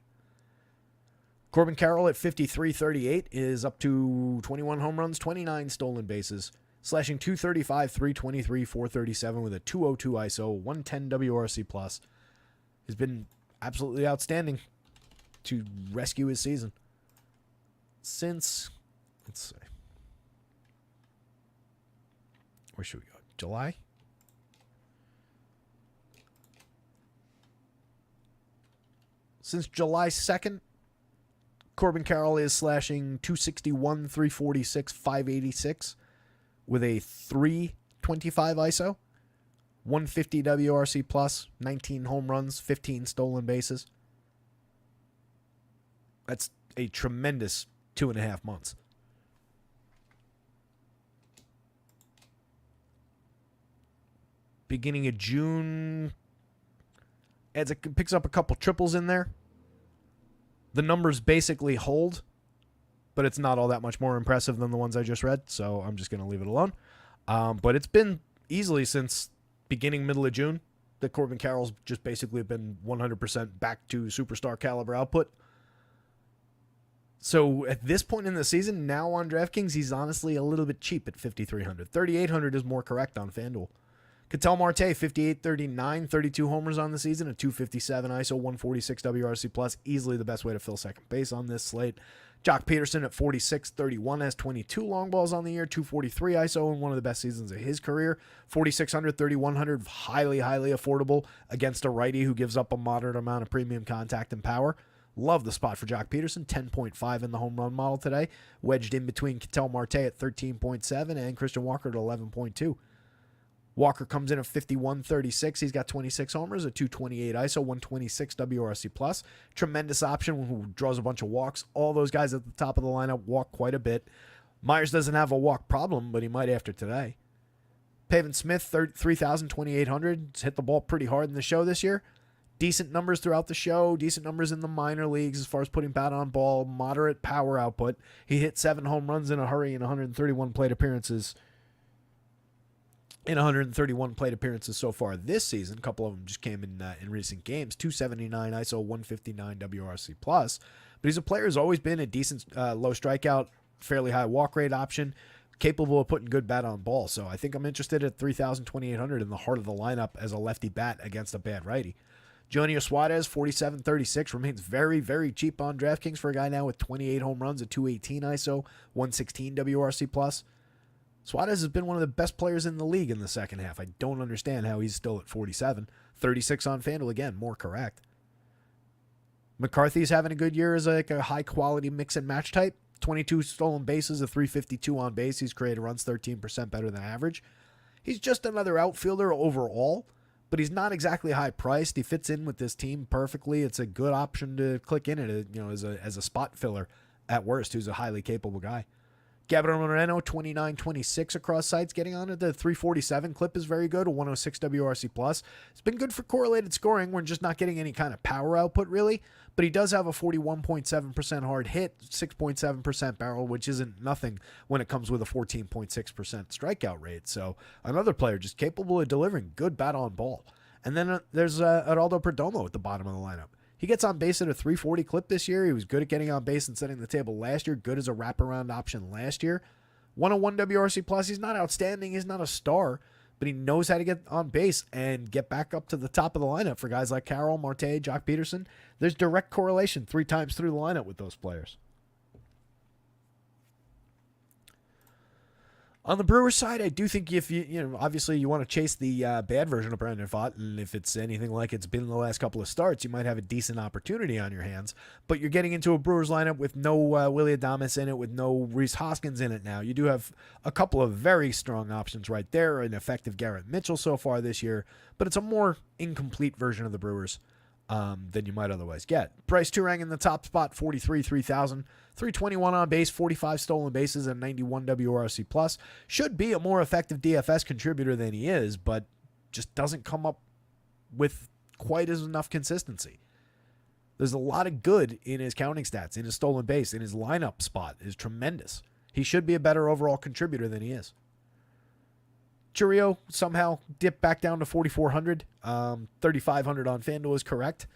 Corbin Carroll at 53.38 is up to 21 home runs, 29 stolen bases, slashing 235, 323, 437 with a 202 ISO, 110 WRC plus. Has been absolutely outstanding to rescue his season since, let's see, where should we go? July? Since July 2nd, Corbin Carroll is slashing 261, 346, 586 with a 325 ISO, 150 WRC plus, 19 home runs, 15 stolen bases. That's a tremendous 2.5 months. Beginning of June, picks up a couple triples in there. The numbers basically hold, but it's not all that much more impressive than the ones I just read, so I'm just going to leave it alone. But it's been easily since middle of June that Corbin Carroll's just basically been 100% back to superstar caliber output. So at this point in the season, now on DraftKings, he's honestly a little bit cheap at 5,300. 3,800 is more correct on FanDuel. Ketel Marte, 58.39, 32 homers on the season, a 257 ISO, 146 WRC plus, easily the best way to fill second base on this slate. Jock Peterson at 46.31 has 22 long balls on the year, 243 ISO, and one of the best seasons of his career. 4,600, 3,100, highly, highly affordable against a righty who gives up a moderate amount of premium contact and power. Love the spot for Jock Peterson, 10.5 in the home run model today, wedged in between Ketel Marte at 13.7 and Christian Walker at 11.2. Walker comes in at 51.36. He's got 26 homers, a 228 ISO, 126 WRC plus. Tremendous option who draws a bunch of walks. All those guys at the top of the lineup walk quite a bit. Myers doesn't have a walk problem, but he might after today. Pavin Smith, 3,000, 2,800. Hit the ball pretty hard in the show this year. Decent numbers throughout the show. Decent numbers in the minor leagues as far as putting bat on ball. Moderate power output. He hit 7 home runs in a hurry in 131 plate appearances. In 131 plate appearances so far this season. A couple of them just came in recent games. 279 ISO, 159 WRC plus. But he's a player who's always been a decent low strikeout, fairly high walk rate option, capable of putting good bat on ball. So I think I'm interested at 3,000, 2,800 in the heart of the lineup as a lefty bat against a bad righty. Jonior Suarez, 47.36, remains very, very cheap on DraftKings for a guy now with 28 home runs, a 218 ISO, 116 WRC plus. Suarez has been one of the best players in the league in the second half. I don't understand how he's still at 47. 36 on FanDuel, again, more correct. McCarthy's having a good year as a high-quality mix-and-match type. 22 stolen bases, a 352 on base. He's created runs 13% better than average. He's just another outfielder overall, but he's not exactly high priced. He fits in with this team perfectly. It's a good option to click in it, as a spot filler at worst, who's a highly capable guy. Gabriel Moreno, 29-26 across sites, getting on at the 347 clip is very good, a 106 WRC+. It's been good for correlated scoring. We're just not getting any kind of power output, really, but he does have a 41.7% hard hit, 6.7% barrel, which isn't nothing when it comes with a 14.6% strikeout rate. So another player just capable of delivering good bat on ball. And then there's Geraldo Perdomo at the bottom of the lineup. He gets on base at a 340 clip this year. He was good at getting on base and setting the table last year. Good as a wraparound option last year. 101 WRC+. He's not outstanding. He's not a star, but he knows how to get on base and get back up to the top of the lineup for guys like Carroll, Marte, Jock Peterson. There's direct correlation 3 times through the lineup with those players. On the Brewers side, I do think if obviously you want to chase the bad version of Brandon Pfaadt, and if it's anything like it's been in the last couple of starts, you might have a decent opportunity on your hands. But you're getting into a Brewers lineup with no Willy Adames in it, with no Rhys Hoskins in it now. You do have a couple of very strong options right there, an effective Garrett Mitchell so far this year, but it's a more incomplete version of the Brewers than you might otherwise get. Bryce Turang in the top spot, 43, 3,000. 321 on base, 45 stolen bases, and 91 WRC+. Should be a more effective DFS contributor than he is, but just doesn't come up with quite as enough consistency. There's a lot of good in his counting stats, in his stolen base, in his lineup spot is tremendous. He should be a better overall contributor than he is. Chourio somehow dipped back down to 4,400. 3,500 on FanDuel is correct.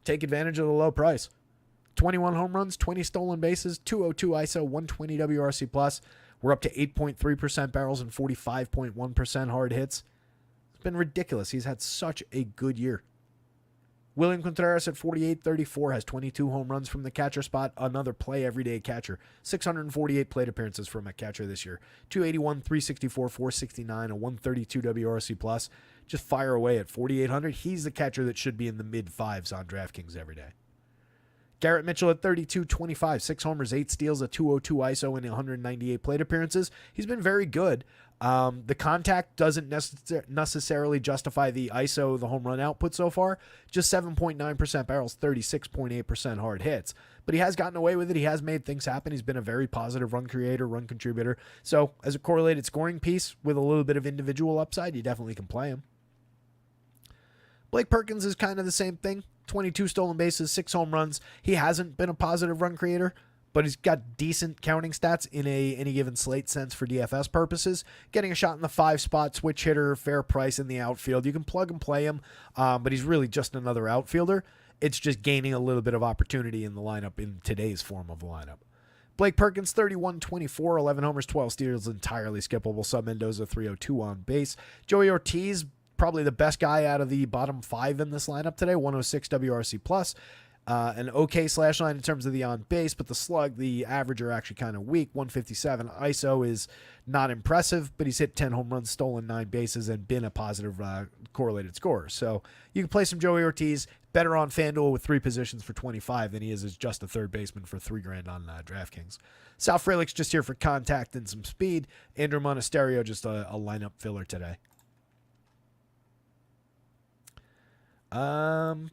Take advantage of the low price. 21 home runs, 20 stolen bases, 202 ISO, 120 WRC+. We're up to 8.3% barrels and 45.1% hard hits. It's been ridiculous. He's had such a good year. William Contreras at 48-34 has 22 home runs from the catcher spot. Another play everyday catcher. 648 plate appearances from a catcher this year. 281, 364, 469, a 132 WRC+. Just fire away at 4,800. He's the catcher that should be in the mid-5s on DraftKings every day. Garrett Mitchell at 32-25, 6 homers, 8 steals, a 202 ISO, and 198 plate appearances. He's been very good. The contact doesn't necessarily justify the ISO, the home run output so far. Just 7.9% barrels, 36.8% hard hits. But he has gotten away with it. He has made things happen. He's been a very positive run creator, run contributor. So as a correlated scoring piece with a little bit of individual upside, you definitely can play him. Blake Perkins is kind of the same thing. 22 stolen bases, 6 home runs. He hasn't been a positive run creator, but he's got decent counting stats in any given slate sense for DFS purposes. Getting a shot in the 5 spot, switch hitter, fair price in the outfield. You can plug and play him, but he's really just another outfielder. It's just gaining a little bit of opportunity in the lineup in today's form of the lineup. Blake Perkins, 31-24, 11 homers, 12 steals, entirely skippable. Sub Mendoza, 302 on base. Joey Ortiz, probably the best guy out of the bottom 5 in this lineup today, 106 WRC+. An okay slash line in terms of the on base, but the slug, the average are actually kind of weak. 157 ISO is not impressive, but he's hit 10 home runs, stolen 9 bases, and been a positive correlated scorer. So you can play some Joey Ortiz, better on FanDuel with 3 positions for 25 than he is as just a third baseman for $3,000 on DraftKings. Sal Frelick's just here for contact and some speed. Andrew Monasterio just a lineup filler today. Diamondbacks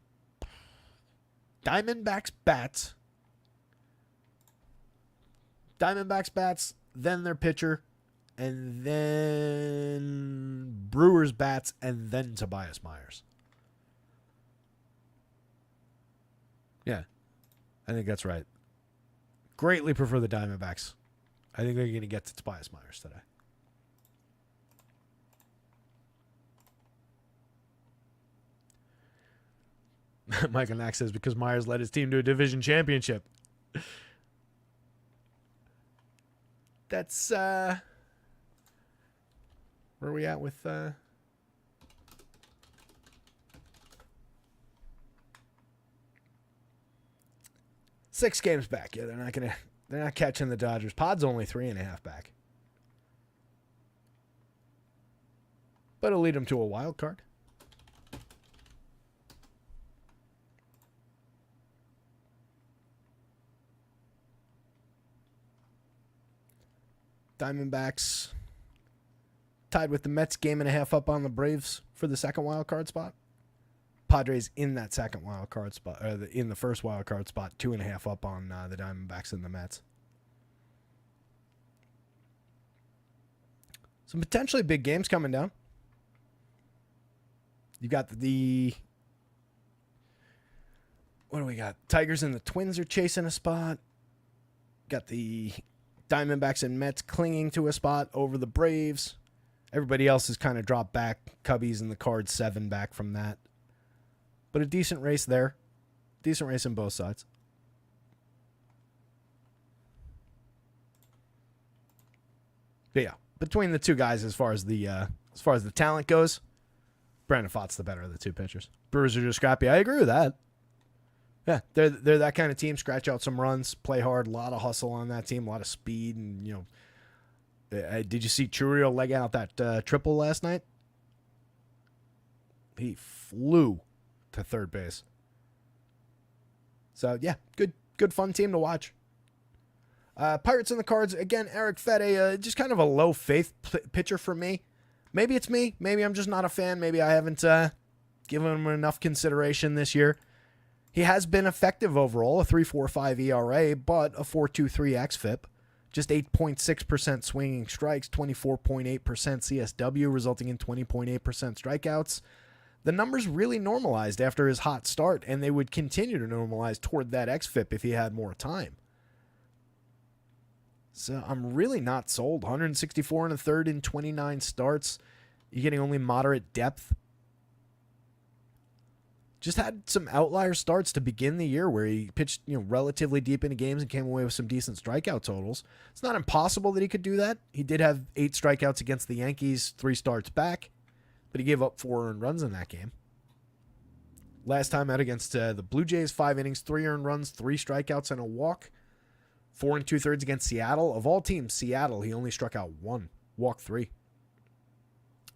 bats, then their pitcher, and then Brewers bats, and then Tobias Myers. Yeah, I think that's right. Greatly prefer the Diamondbacks. I think they're going to get to Tobias Myers today. Michael Nack says because Myers led his team to a division championship. That's where are we at with 6 games back. Yeah, they're not catching the Dodgers. Pod's only 3.5 back. But it'll lead them to a wild card. Diamondbacks tied with the Mets, game and a half up on the Braves for the second wild card spot. Padres in that second wild card spot, in the first wild card spot, 2.5 up on the Diamondbacks and the Mets. Some potentially big games coming down. You got what do we got? Tigers and the Twins are chasing a spot. Got the Diamondbacks and Mets clinging to a spot over the Braves. Everybody else has kind of dropped back. Cubbies and the Cards 7 back from that. But a decent race there. Decent race on both sides. But yeah, between the two guys, as far as the talent goes, Brandon Pfaadt's the better of the two pitchers. Brewers are just scrappy. I agree with that. Yeah, they're that kind of team. Scratch out some runs, play hard, a lot of hustle on that team, a lot of speed, and did you see Churio leg out that triple last night? He flew to third base. So yeah, good fun team to watch. Pirates and the Cards again. Eric Fede, just kind of a low faith pitcher for me. Maybe it's me. Maybe I'm just not a fan. Maybe I haven't given him enough consideration this year. He has been effective overall, a 3.45 ERA, but a 4.23 xFIP. Just 8.6% swinging strikes, 24.8% CSW, resulting in 20.8% strikeouts. The numbers really normalized after his hot start, and they would continue to normalize toward that xFIP if he had more time. So I'm really not sold. 164 and a third in 29 starts. You're getting only moderate depth. Just had some outlier starts to begin the year where he pitched, relatively deep into games and came away with some decent strikeout totals. It's not impossible that he could do that. He did have 8 strikeouts against the Yankees 3 starts back, but he gave up 4 earned runs in that game. Last time out against the Blue Jays, 5 innings, 3 earned runs, 3 strikeouts, and a walk. 4 2/3 against Seattle. Of all teams, Seattle, he only struck out 1, walked 3.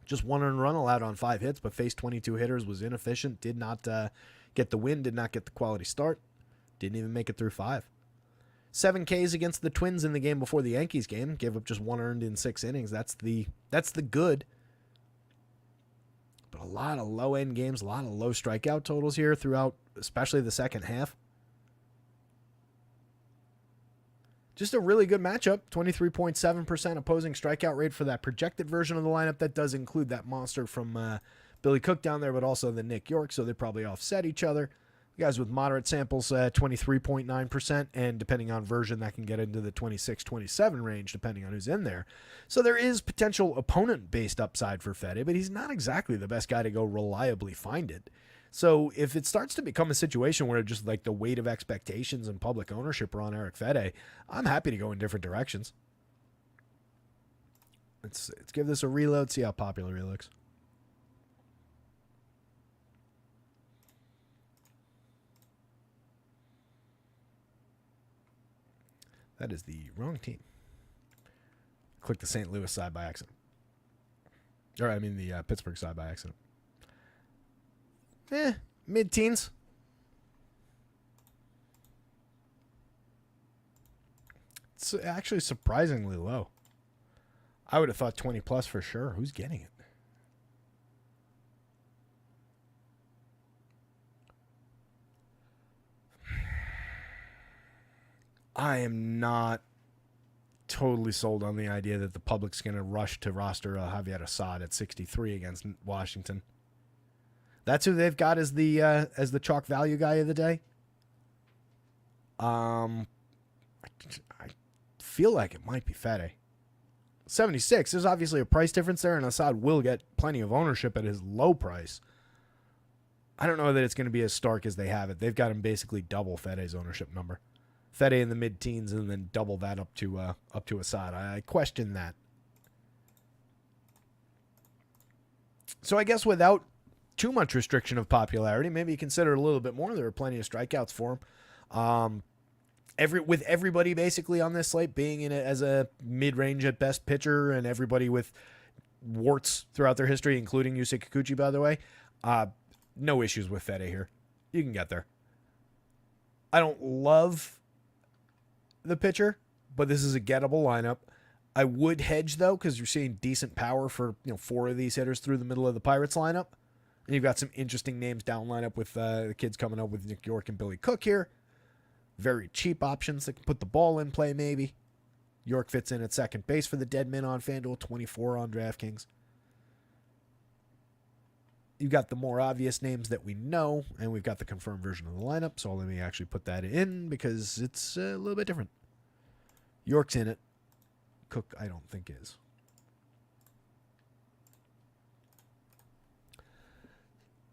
Just 1 earned run allowed on 5 hits, but faced 22 hitters, was inefficient, did not get the win, did not get the quality start, didn't even make it through 5. 7 Ks against the Twins in the game before the Yankees game, gave up just 1 earned in 6 innings. That's the good. But a lot of low-end games, a lot of low strikeout totals here throughout, especially the second half. Just a really good matchup. 23.7% opposing strikeout rate for that projected version of the lineup. That does include that monster from Billy Cook down there, but also the Nick York, so they probably offset each other. The guys with moderate samples, 23.9%, and depending on version, that can get into the 26-27 range, depending on who's in there. So there is potential opponent-based upside for Fede, but he's not exactly the best guy to go reliably find it. So if it starts to become a situation where just like the weight of expectations and public ownership are on Eric Fede, I'm happy to go in different directions. Let's give this a reload, see how popular he looks. That is the wrong team. Click the St. Louis side by accident. Or I mean the Pittsburgh side by accident. Mid-teens. It's actually surprisingly low. I would have thought 20 plus for sure. Who's getting it? I am not totally sold on the idea that the public's going to rush to roster Javier Assad at 63 against Washington. That's who they've got as the chalk value guy of the day. I feel like it might be Fede. 76. There's obviously a price difference there, and Assad will get plenty of ownership at his low price. I don't know that it's going to be as stark as they have it. They've got him basically double Fede's ownership number. Fede in the mid-teens and then double that up to Assad. I question that. So I guess without too much restriction of popularity, maybe consider it a little bit more. There are plenty of strikeouts for him. With everybody basically on this slate being in it as a mid-range at best pitcher, and everybody with warts throughout their history, including Yusei Kikuchi, by the way, no issues with Fede here. You can get there. I don't love the pitcher, but this is a gettable lineup. I would hedge, though, because you're seeing decent power for 4 of these hitters through the middle of the Pirates lineup. And you've got some interesting names down lineup with the kids coming up with Nick York and Billy Cook here. Very cheap options that can put the ball in play, maybe. York fits in at second base for the dead men on FanDuel, 24 on DraftKings. You've got the more obvious names that we know, and we've got the confirmed version of the lineup, so let me actually put that in because it's a little bit different. York's in it. Cook, I don't think is.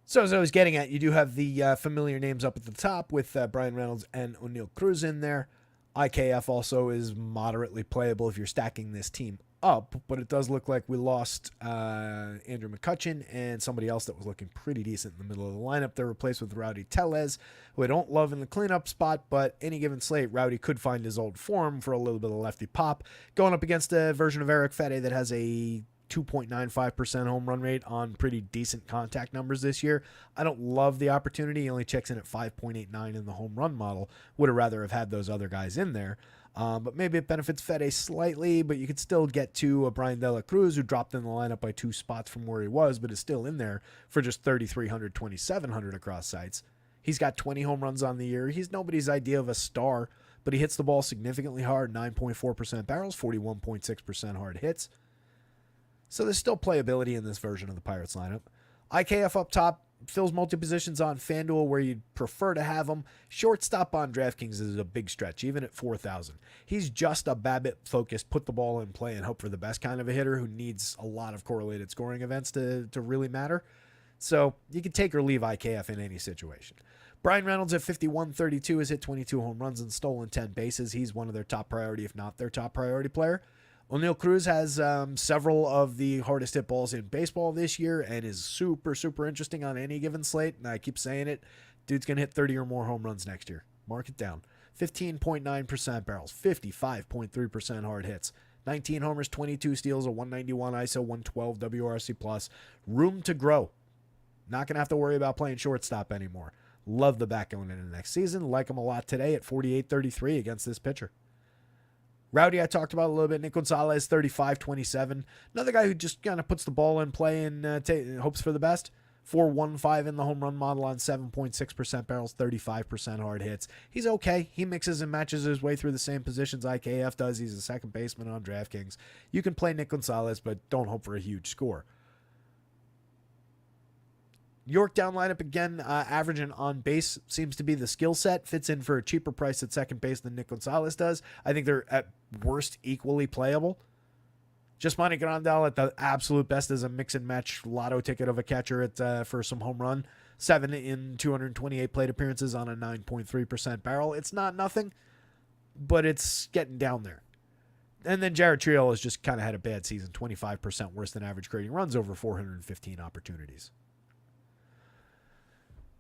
So as I was getting at, you do have the familiar names up at the top with Brian Reynolds and O'Neill Cruz in there. IKF also is moderately playable if you're stacking this team up, but it does look like we lost Andrew McCutchen and somebody else that was looking pretty decent in the middle of the lineup. They're replaced with Rowdy Tellez, who I don't love in the cleanup spot, but any given slate, Rowdy could find his old form for a little bit of lefty pop, going up against a version of Eric Fede that has a 2.95% home run rate on pretty decent contact numbers this year. I don't love the opportunity. He only checks in at 5.89 in the home run model. Would have rather have had those other guys in there. But maybe it benefits Fede slightly, but you could still get to a Brian De La Cruz who dropped in the lineup by 2 spots from where he was, but is still in there for just 3,300, 2,700 across sites. He's got 20 home runs on the year. He's nobody's idea of a star, but he hits the ball significantly hard, 9.4% barrels, 41.6% hard hits. So there's still playability in this version of the Pirates lineup. IKF up top fills multi-positions on FanDuel where you'd prefer to have him. Shortstop on DraftKings is a big stretch, even at 4,000. He's just a BABIP-focused, put the ball in play and hope for the best kind of a hitter who needs a lot of correlated scoring events to really matter. So you can take or leave IKF in any situation. Brian Reynolds at 51.32 has hit 22 home runs and stolen 10 bases. He's one of their top priority, if not their top priority player. O'Neill Cruz has several of the hardest hit balls in baseball this year and is super, super interesting on any given slate. And I keep saying it. Dude's going to hit 30 or more home runs next year. Mark it down. 15.9% barrels, 55.3% hard hits, 19 homers, 22 steals, a 191 ISO, 112 WRC+. Room to grow. Not going to have to worry about playing shortstop anymore. Love the back going into next season. Like him a lot today at 48.33 against this pitcher. Rowdy, I talked about a little bit. Nick Gonzalez, 35.27. Another guy who just kind of puts the ball in play and hopes for the best. 4.15 in the home run model on 7.6% barrels, 35% hard hits. He's okay. He mixes and matches his way through the same positions IKF does. He's a second baseman on DraftKings. You can play Nick Gonzalez, but don't hope for a huge score. York down lineup again, averaging on base seems to be the skill set. Fits in for a cheaper price at second base than Nick Gonzalez does. I think they're at worst equally playable. Just Monty Grandal at the absolute best as a mix and match lotto ticket of a catcher at for some home run. 7 in 228 plate appearances on a 9.3% barrel. It's not nothing, but it's getting down there. And then Jared Triol has just kind of had a bad season, 25% worse than average creating runs over 415 opportunities.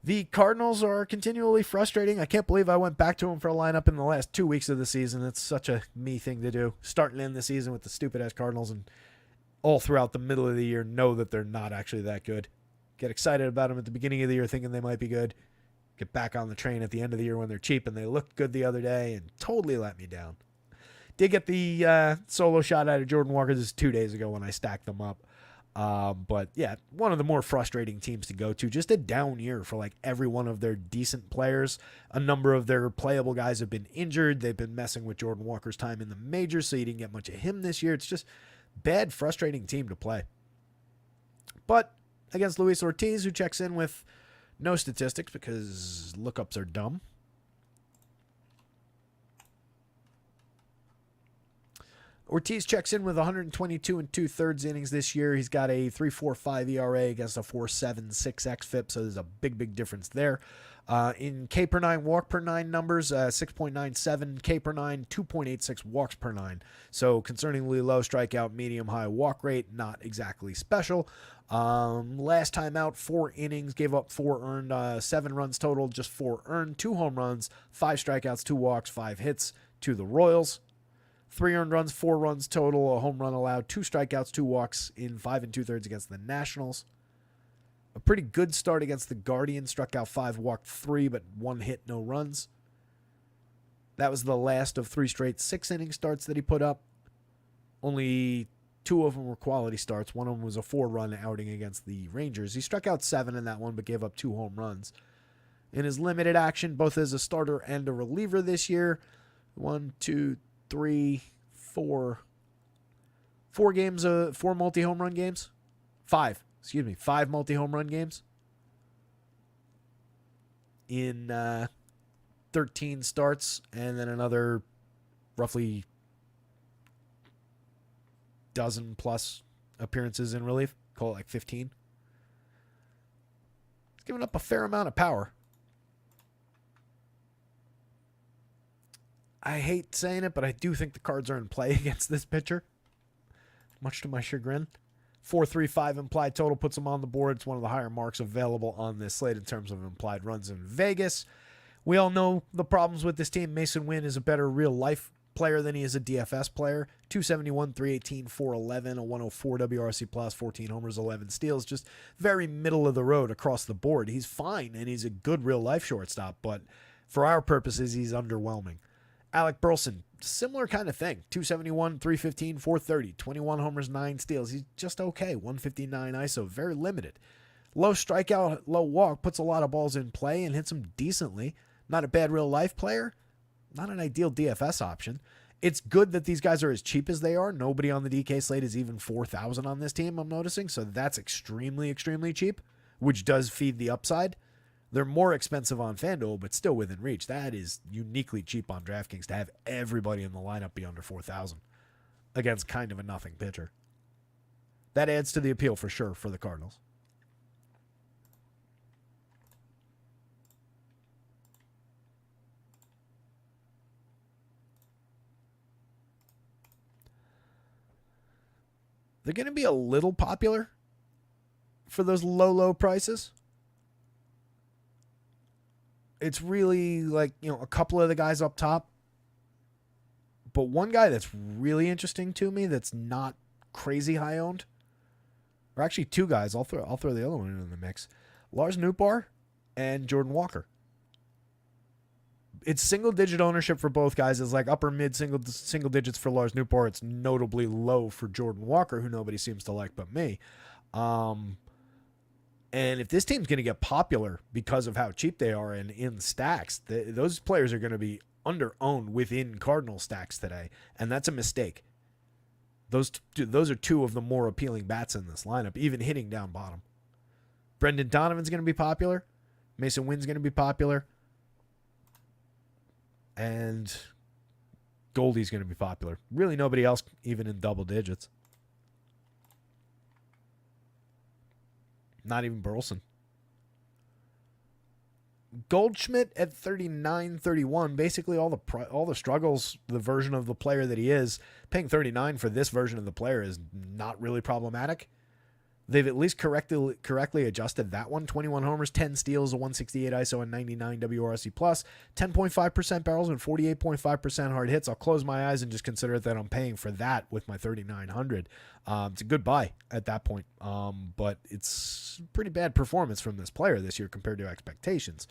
The Cardinals are continually frustrating. I can't believe I went back to them for a lineup in the last 2 weeks of the season. It's such a me thing to do. Starting in the season with the stupid-ass Cardinals and all throughout the middle of the year know that they're not actually that good. Get excited about them at the beginning of the year thinking they might be good. Get back on the train at the end of the year when they're cheap and they looked good the other day and totally let me down. Did get the solo shot out of Jordan Walker. This is 2 days ago when I stacked them up. But yeah, one of the more frustrating teams to go to. Just a down year for like every one of their decent players. A number of their playable guys have been injured. They've been messing with Jordan Walker's time in the majors, so you didn't get much of him this year. It's just bad, frustrating team to play. But against Luis Ortiz, who checks in with no statistics because lookups are dumb. Ortiz checks in with 122 and 2/3 innings this year. He's got a 3.45 ERA against a 4.76 xFIP, so there's a big, big difference there. In K per 9, walk per 9 numbers, 6.97 K per 9, 2.86 walks per 9. So concerningly low strikeout, medium, high walk rate, not exactly special. Last time out, 4 innings, gave up 4 earned, 7 runs total, just 4 earned, 2 home runs, 5 strikeouts, 2 walks, 5 hits to the Royals. 3 earned runs, 4 runs total, a home run allowed, 2 strikeouts, 2 walks in 5 2/3 against the Nationals. A pretty good start against the Guardians, struck out 5, walked 3, but 1 hit, no runs. That was the last of 3 straight 6-inning starts that he put up. Only 2 of them were quality starts. One of them was a 4-run outing against the Rangers. He struck out 7 in that one, but gave up 2 home runs. In his limited action, both as a starter and a reliever this year, 4 games, 4 multi-home run games. 5 multi-home run games. In 13 starts, and then another roughly dozen plus appearances in relief. Call it like 15. He's given up a fair amount of power. I hate saying it, but I do think the Cards are in play against this pitcher, much to my chagrin. 4.35 implied total puts him on the board. It's one of the higher marks available on this slate in terms of implied runs in Vegas. We all know the problems with this team. Mason Wynn is a better real-life player than he is a DFS player. 271, 318, 411, a 104 WRC plus, 14 homers, 11 steals. Just very middle of the road across the board. He's fine, and he's a good real-life shortstop, but for our purposes, he's underwhelming. Alec Burleson, similar kind of thing. 271, 315, 430, 21 homers, 9 steals. He's just okay. 159 ISO, very limited. Low strikeout, low walk, puts a lot of balls in play and hits them decently. Not a bad real life player. Not an ideal DFS option. It's good that these guys are as cheap as they are. Nobody on the DK slate is even 4,000 on this team, I'm noticing. So that's extremely, extremely cheap, which does feed the upside. They're more expensive on FanDuel, but still within reach. That is uniquely cheap on DraftKings to have everybody in the lineup be under 4,000 against kind of a nothing pitcher. That adds to the appeal for sure for the Cardinals. They're going to be a little popular for those low prices. It's really like, a couple of the guys up top. But one guy that's really interesting to me that's not crazy high owned, or actually 2 guys, I'll throw the other one in the mix. Lars Nootbaar and Jordan Walker. It's single-digit ownership for both guys. It's like upper mid single digits for Lars Nootbaar. It's notably low for Jordan Walker, who nobody seems to like but me. And if this team's going to get popular because of how cheap they are and in stacks, those players are going to be under-owned within Cardinal stacks today, and that's a mistake. Those are 2 of the more appealing bats in this lineup, even hitting down bottom. Brendan Donovan's going to be popular. Mason Wynn's going to be popular. And Goldie's going to be popular. Really nobody else even in double digits. Not even Burleson. Goldschmidt at 39-31, basically all the struggles, the version of the player that he is, paying 39 for this version of the player is not really problematic. They've at least correctly adjusted that one. 21 homers, 10 steals, a 168 ISO, and 99 WRC+, 10.5% barrels, and 48.5% hard hits. I'll close my eyes and just consider it that I'm paying for that with my 3,900. It's a good buy at that point, but it's pretty bad performance from this player this year compared to expectations.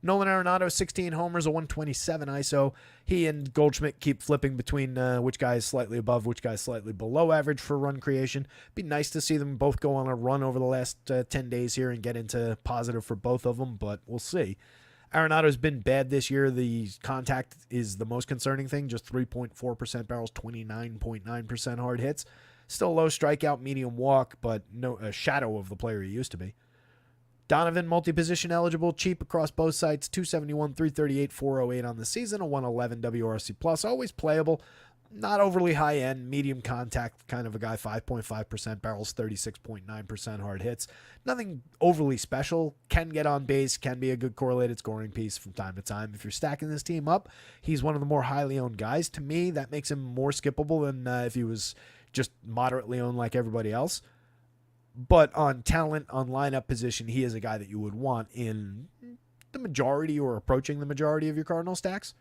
Nolan Arenado, 16 homers, a 127 ISO. He and Goldschmidt keep flipping between which guy is slightly above, which guy is slightly below average for run creation. Be nice to see them both go on a run over the last 10 days here and get into positive for both of them, but we'll see. Arenado's been bad this year. The contact is the most concerning thing, just 3.4% barrels, 29.9% hard hits. Still low strikeout, medium walk, but no a shadow of the player he used to be. Donovan, multi-position eligible, cheap across both sites, 271, 338, 408 on the season, a 111 WRC+, always playable, not overly high-end, medium contact kind of a guy, 5.5% barrels, 36.9% hard hits. Nothing overly special, can get on base, can be a good correlated scoring piece from time to time. If you're stacking this team up, he's one of the more highly owned guys. To me, that makes him more skippable than if he was just moderately owned like everybody else. But on talent, on lineup position, he is a guy that you would want in the majority or approaching the majority of your Cardinal stacks.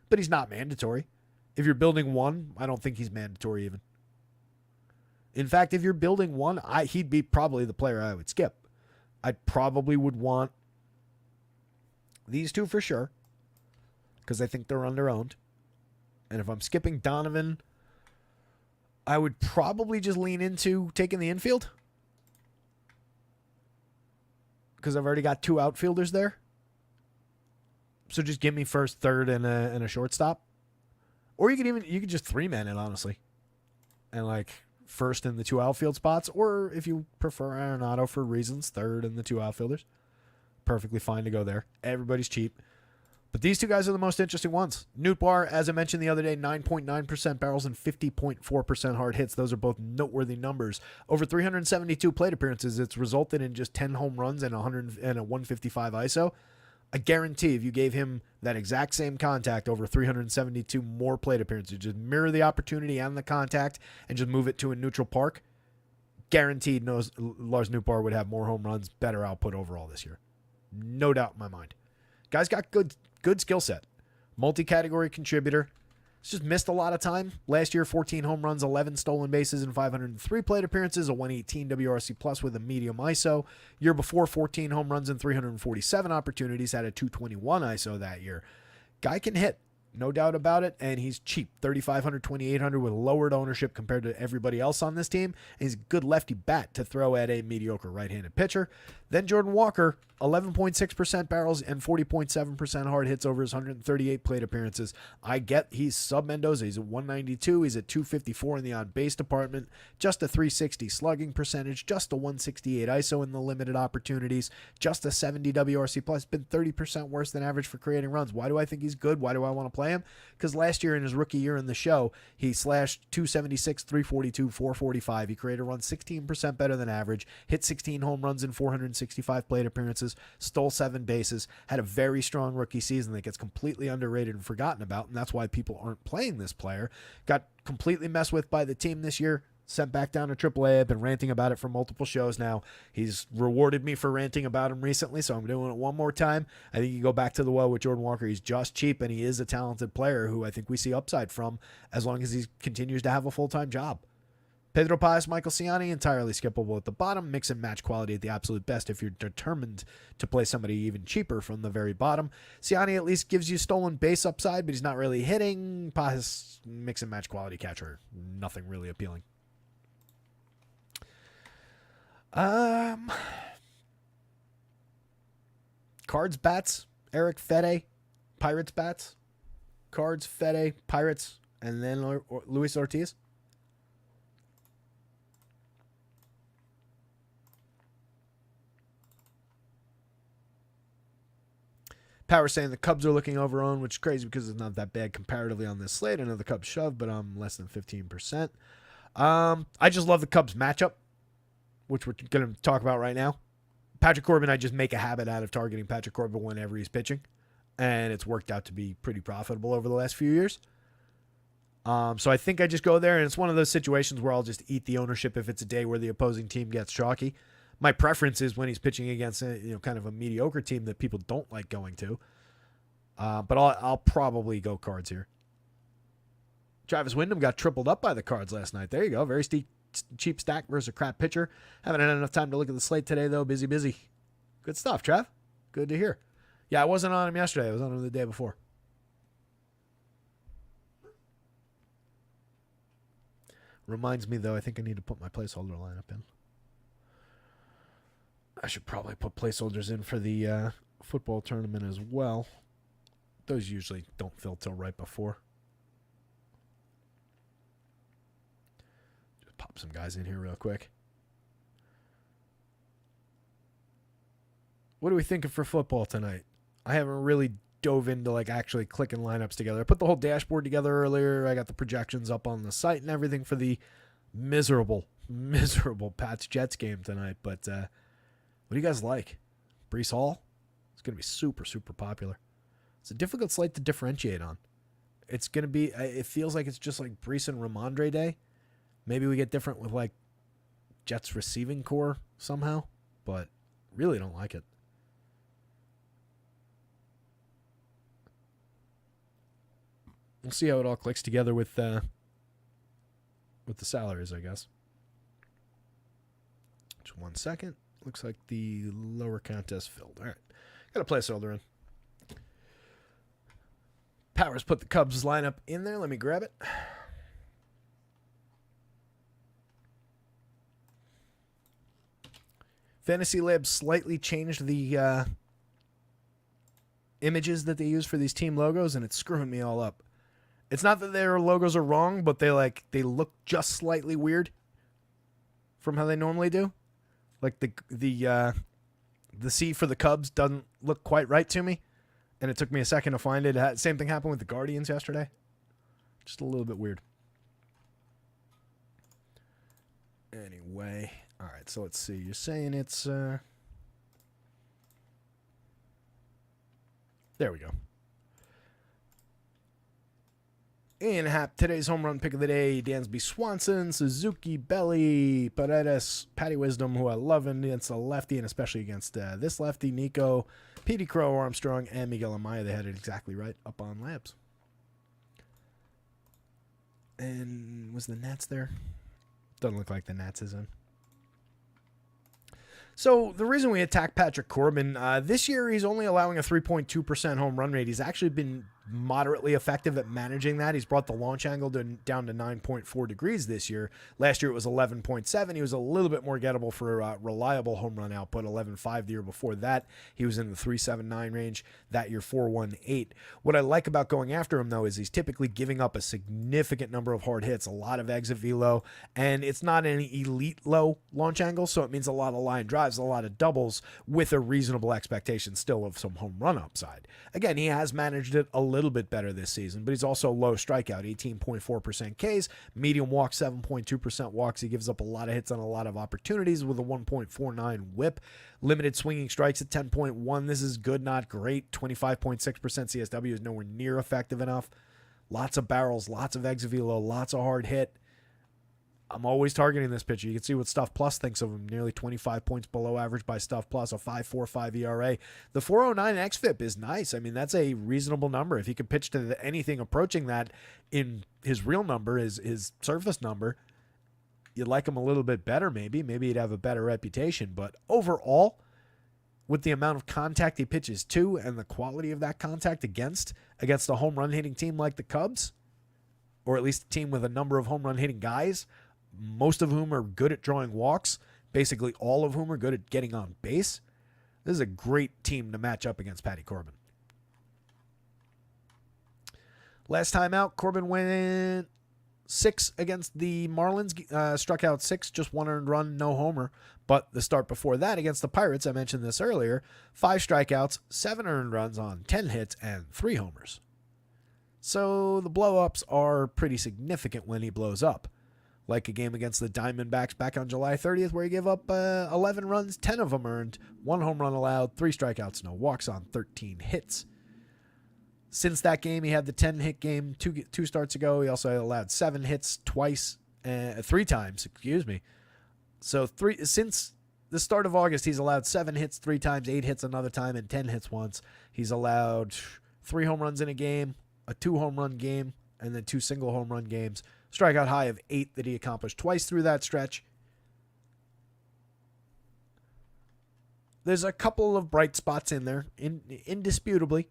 But he's not mandatory. If you're building one, I don't think he's mandatory even. In fact, if you're building one, he'd be probably the player I would skip. I probably would want these 2 for sure, because I think they're under-owned. And if I'm skipping Donovan, I would probably just lean into taking the infield because I've already got 2 outfielders there. So just give me first, third, and a shortstop. Or you could just 3-man it, honestly. And like first in the 2 outfield spots. Or if you prefer Arenado for reasons, third and the 2 outfielders. Perfectly fine to go there. Everybody's cheap. But these 2 guys are the most interesting ones. Nootbaar, as I mentioned the other day, 9.9% barrels and 50.4% hard hits. Those are both noteworthy numbers. Over 372 plate appearances, it's resulted in just 10 home runs and a 155 ISO. I guarantee if you gave him that exact same contact over 372 more plate appearances, just mirror the opportunity and the contact and just move it to a neutral park, guaranteed Lars Nootbaar would have more home runs, better output overall this year. No doubt in my mind. Guy's got good skill set. Multi-category contributor. He's just missed a lot of time. Last year, 14 home runs, 11 stolen bases, and 503 plate appearances, a 118 WRC plus with a medium ISO. Year before, 14 home runs and 347 opportunities, had a 221 ISO that year. Guy can hit. No doubt about it, and he's cheap. 3,500, 2,800 with lowered ownership compared to everybody else on this team. And he's a good lefty bat to throw at a mediocre right-handed pitcher. Then Jordan Walker, 11.6% barrels and 40.7% hard hits over his 138 plate appearances. I get he's sub-Mendoza. He's at 192. He's at 254 in the on-base department. Just a 360 slugging percentage. Just a 168 ISO in the limited opportunities. Just a 70 WRC plus. Been 30% worse than average for creating runs. Why do I think he's good? Why do I want to play him? Because last year in his rookie year in the show, he slashed 276, 342, 445. He created a run 16% better than average. Hit 16 home runs in 465 plate appearances. Stole 7 bases, had a very strong rookie season that gets completely underrated and forgotten about, and that's why people aren't playing this player. Got completely messed with by the team this year, sent back down to AAA. I've been ranting about it for multiple shows now. He's rewarded me for ranting about him recently, so I'm doing it one more time. I think you go back to the well with Jordan Walker. He's just cheap, and he is a talented player who I think we see upside from as long as he continues to have a full-time job. Pedro Paz, Michael Ciani, entirely skippable at the bottom. Mix and match quality at the absolute best if you're determined to play somebody even cheaper from the very bottom. Ciani at least gives you stolen base upside, but he's not really hitting. Paz, mix and match quality catcher. Nothing really appealing. Cards, bats, Eric Fede, Pirates, bats. Cards, Fede, Pirates, and then Luis Ortiz. Power saying the Cubs are looking overowned, which is crazy because it's not that bad comparatively on this slate. I know the Cubs shove, but I'm less than 15%. I just love the Cubs matchup, which we're going to talk about right now. Patrick Corbin, I just make a habit out of targeting Patrick Corbin whenever he's pitching, and it's worked out to be pretty profitable over the last few years. So I think I just go there, and it's one of those situations where I'll just eat the ownership if it's a day where the opposing team gets chalky. My preference is when he's pitching against kind of a mediocre team that people don't like going to. But I'll probably go Cards here. Travis Wyndham got tripled up by the Cards last night. There you go. Very cheap stack versus a crap pitcher. Haven't had enough time to look at the slate today, though. Busy. Good stuff, Trav. Good to hear. Yeah, I wasn't on him yesterday. I was on him the day before. Reminds me, though, I think I need to put my placeholder lineup in. I should probably put placeholders in for the football tournament as well. Those usually don't fill till right before. Just pop some guys in here real quick. What are we thinking for football tonight? I haven't really dove into actually clicking lineups together. I put the whole dashboard together earlier. I got the projections up on the site and everything for the miserable Pats-Jets game tonight. But what do you guys like? Breece Hall? It's going to be super, super popular. It's a difficult slate to differentiate on. It's going to be, it feels like it's just like Breece and Ramondre Day. Maybe we get different with Jets receiving core somehow, but really don't like it. We'll see how it all clicks together with the salaries, I guess. Just 1 second. Looks like the lower contest filled. All right. Got a placeholder in. Powers put the Cubs lineup in there. Let me grab it. Fantasy Lab slightly changed the images that they use for these team logos, and it's screwing me all up. It's not that their logos are wrong, but they look just slightly weird from how they normally do. Like the C for the Cubs doesn't look quite right to me, and it took me a second to find it. Same thing happened with the Guardians yesterday. Just a little bit weird. Anyway, all right, so let's see. You're saying it's... There we go. And today's home run pick of the day, Dansby Swanson, Suzuki, Belly, Paredes, Patty Wisdom, who I love against a lefty, and especially against this lefty, Nico, Petey Crow, Armstrong, and Miguel Amaya. They had it exactly right up on Labs. And was the Nats there? Doesn't look like the Nats is in. So the reason we attack Patrick Corbin, this year he's only allowing a 3.2% home run rate. He's actually been moderately effective at managing that. He's brought the launch angle down to 9.4 degrees this year. Last year it was 11.7. He was a little bit more gettable for reliable home run output, 11.5 the year before that. He was in the 3.79 range. That year, 4.18. What I like about going after him, though, is he's typically giving up a significant number of hard hits, a lot of exit velo, and it's not an elite low launch angle, so it means a lot of line drives, a lot of doubles with a reasonable expectation still of some home run upside. Again, he has managed it a little bit better this season, but he's also low strikeout, 18.4% Ks, medium walk, 7.2% walks. He gives up a lot of hits on a lot of opportunities with a 1.49 whip. Limited swinging strikes at 10.1. This is good, not great. 25.6% CSW is nowhere near effective enough. Lots of barrels, lots of exit velo, lots of hard hit. I'm always targeting this pitcher. You can see what Stuff Plus thinks of him. Nearly 25 points below average by Stuff Plus, a 5.45 ERA. The 4.09 xFIP is nice. I mean, that's a reasonable number. If he could pitch to anything approaching that in his real number, his surface number, you'd like him a little bit better maybe. Maybe he'd have a better reputation. But overall, with the amount of contact he pitches to and the quality of that contact against a home run hitting team like the Cubs, or at least a team with a number of home run hitting guys, most of whom are good at drawing walks, basically all of whom are good at getting on base. This is a great team to match up against Patty Corbin. Last time out, Corbin went 6 against the Marlins, struck out 6, just 1 earned run, no homer. But the start before that against the Pirates, I mentioned this earlier, 5 strikeouts, 7 earned runs on 10 hits, and 3 homers. So the blow-ups are pretty significant when he blows up. Like a game against the Diamondbacks back on July 30th where he gave up 11 runs, 10 of them earned, 1 home run allowed, 3 strikeouts, no walks on 13 hits. Since that game, he had the 10-hit game two starts ago. He also allowed 7 hits 3 times, So since the start of August, he's allowed 7 hits 3 times, 8 hits another time, and 10 hits once. He's allowed 3 home runs in a game, a 2 home run game, and then 2 single home run games. Strikeout high of 8 that he accomplished twice through that stretch. There's a couple of bright spots in there, indisputably.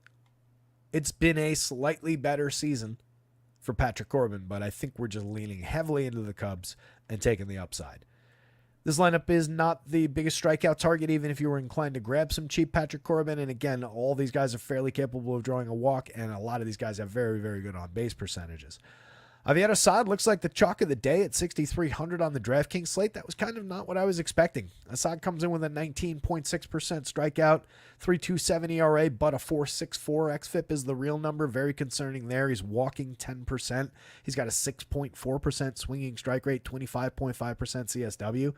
It's been a slightly better season for Patrick Corbin, but I think we're just leaning heavily into the Cubs and taking the upside. This lineup is not the biggest strikeout target, even if you were inclined to grab some cheap Patrick Corbin. And again, all these guys are fairly capable of drawing a walk, and a lot of these guys have very, very good on-base percentages. Aviad Assad looks like the chalk of the day at 6,300 on the DraftKings slate. That was kind of not what I was expecting. Assad comes in with a 19.6% strikeout, 3.27 ERA, but a 4.64 xFIP is the real number. Very concerning there. He's walking 10%. He's got a 6.4% swinging strike rate, 25.5% CSW.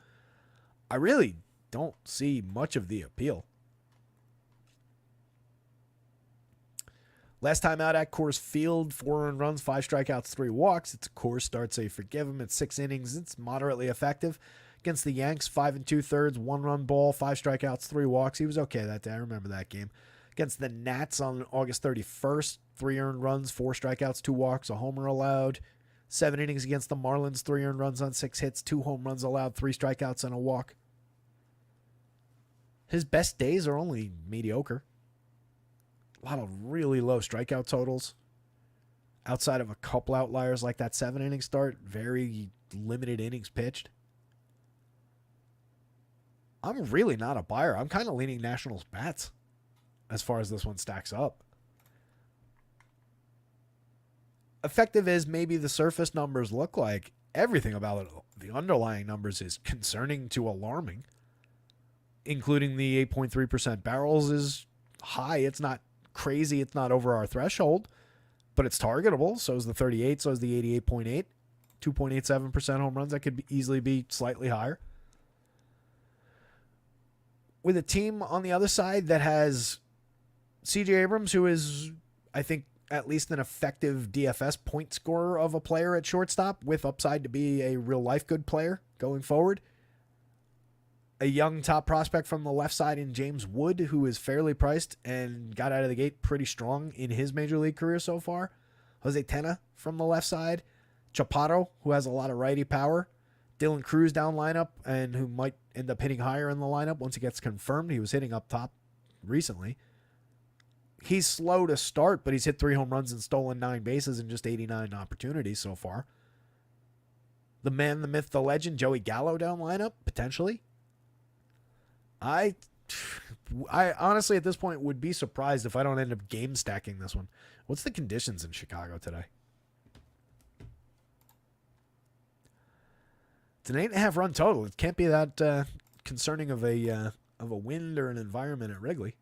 I really don't see much of the appeal. Last time out at Coors Field, 4 earned runs, 5 strikeouts, 3 walks. It's a Coors start, so you forgive him. It's 6 innings. It's moderately effective. Against the Yanks, 5 2/3, 1 run ball, 5 strikeouts, 3 walks. He was okay that day. I remember that game. Against the Nats on August 31st, 3 earned runs, 4 strikeouts, 2 walks, a homer allowed. 7 innings against the Marlins, 3 earned runs on 6 hits, 2 home runs allowed, 3 strikeouts, and a walk. His best days are only mediocre. A lot of really low strikeout totals. Outside of a couple outliers like that 7-inning start, very limited innings pitched. I'm really not a buyer. I'm kind of leaning Nationals bats as far as this one stacks up. Effective as maybe the surface numbers look like, everything about it, the underlying numbers is concerning to alarming, including the 8.3% barrels is high. It's not crazy. It's not over our threshold, but it's targetable. So is the 38. So is the 88.8. 2.87% home runs. That could easily be slightly higher. With a team on the other side that has C.J. Abrams, who is, I think, at least an effective DFS point scorer of a player at shortstop with upside to be a real life good player going forward. A young top prospect from the left side in James Wood, who is fairly priced and got out of the gate pretty strong in his major league career so far. Jose Tena from the left side. Chaparro, who has a lot of righty power. Dylan Cruz down lineup and who might end up hitting higher in the lineup once he gets confirmed. He was hitting up top recently. He's slow to start, but he's hit 3 home runs and stolen 9 bases in just 89 opportunities so far. The man, the myth, the legend, Joey Gallo down lineup, potentially. I honestly, at this point, would be surprised if I don't end up game stacking this one. What's the conditions in Chicago today? It's an 8.5 run total. It can't be that concerning of a wind or an environment at Wrigley.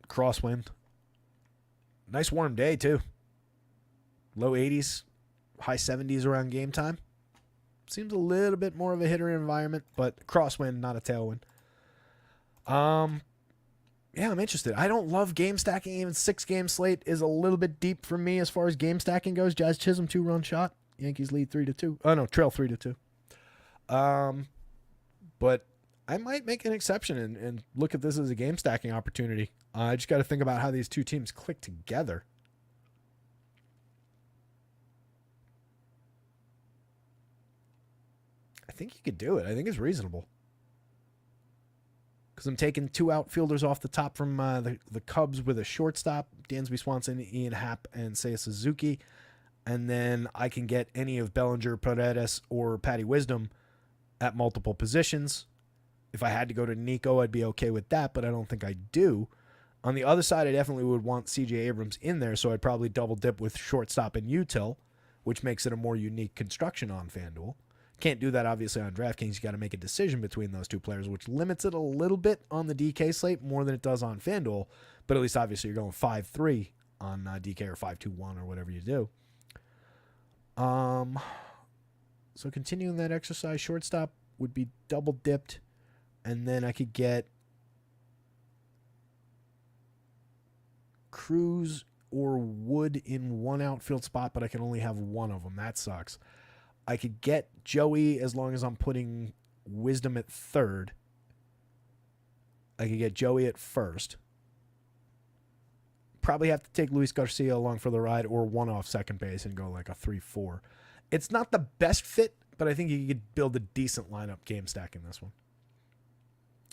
Crosswind. Nice warm day, too. Low 80s, high 70s around game time. Seems a little bit more of a hitter environment, but crosswind, not a tailwind. Yeah, I'm interested. I don't love game stacking. Even 6-game slate is a little bit deep for me as far as game stacking goes. Jazz Chisholm 2-run shot. Yankees lead 3-2. Oh, no, trail 3-2. But I might make an exception and look at this as a game stacking opportunity. I just got to think about how these two teams click together. I think you could do it. I think it's reasonable. Because I'm taking 2 outfielders off the top from the Cubs with a shortstop, Dansby Swanson, Ian Happ, and Seiya Suzuki. And then I can get any of Bellinger, Paredes, or Patty Wisdom at multiple positions. If I had to go to Nico, I'd be okay with that, but I don't think I do. On the other side, I definitely would want C.J. Abrams in there, so I'd probably double dip with shortstop and util, which makes it a more unique construction on FanDuel. Can't do that, obviously, on DraftKings. You got to make a decision between those two players, which limits it a little bit on the DK slate more than it does on FanDuel. But at least, obviously, you're going 5-3 on DK or 5-2-1 or whatever you do. So continuing that exercise, shortstop would be double dipped, and then I could get Cruz or Wood in one outfield spot, but I can only have one of them. That sucks. I could get Joey as long as I'm putting Wisdom at third. I could get Joey at first. Probably have to take Luis Garcia along for the ride or one off second base and go like a 3-4. It's not the best fit, but I think you could build a decent lineup game stack in this one.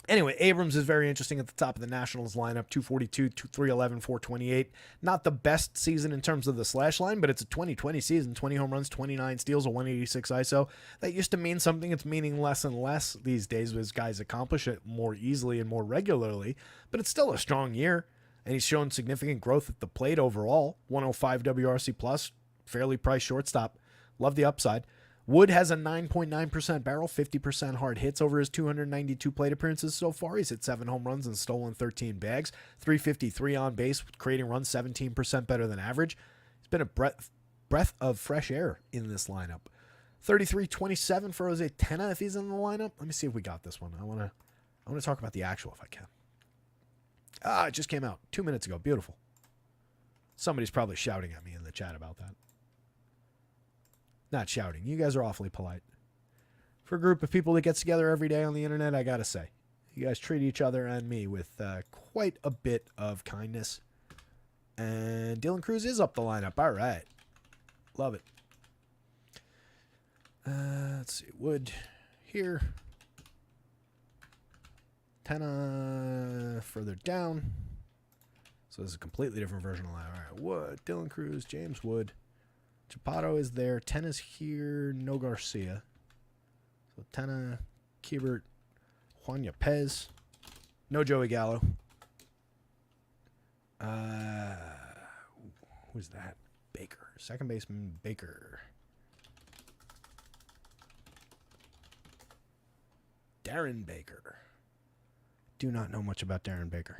Anyway, Abrams is very interesting at the top of the Nationals lineup, 242, 311, 428. Not the best season in terms of the slash line, but it's a 2020 season, 20 home runs, 29 steals, a 186 ISO. That used to mean something. It's meaning less and less these days as guys accomplish it more easily and more regularly, but it's still a strong year, and he's shown significant growth at the plate overall. 105 WRC plus, fairly priced shortstop. Love the upside. Wood has a 9.9% barrel, 50% hard hits over his 292 plate appearances so far. He's hit 7 home runs and stolen 13 bags, 353 on base, creating runs 17% better than average. It's been a breath of fresh air in this lineup. 33-27 for Jose Tena if he's in the lineup. Let me see if we got this one. I want to talk about the actual if I can. It just came out 2 minutes ago. Beautiful. Somebody's probably shouting at me in the chat about that. Not shouting. You guys are awfully polite. For a group of people that gets together every day on the internet, I gotta say, you guys treat each other and me with quite a bit of kindness. And Dylan Cruz is up the lineup. All right. Love it. Let's see. Wood here. Tenna further down. So this is a completely different version of that. All right, Wood, Dylan Cruz, James Wood. Chapato is there. Tenna's here. No Garcia. So Tenna, Kiebert, Juan Yepez. No Joey Gallo. Who's that? Baker. Second baseman, Baker. Darren Baker. Do not know much about Darren Baker.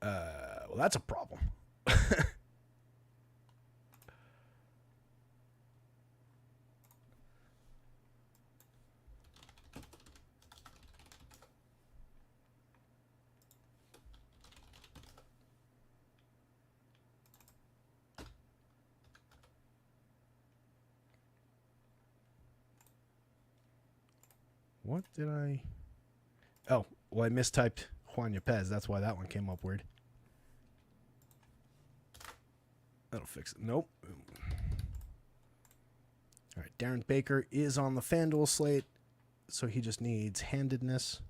Well, that's a problem. What did I... Oh, well, I mistyped Juan Yepez. That's why that one came up weird. That'll fix it. Nope. All right, Darren Baker is on the FanDuel slate, so he just needs handedness.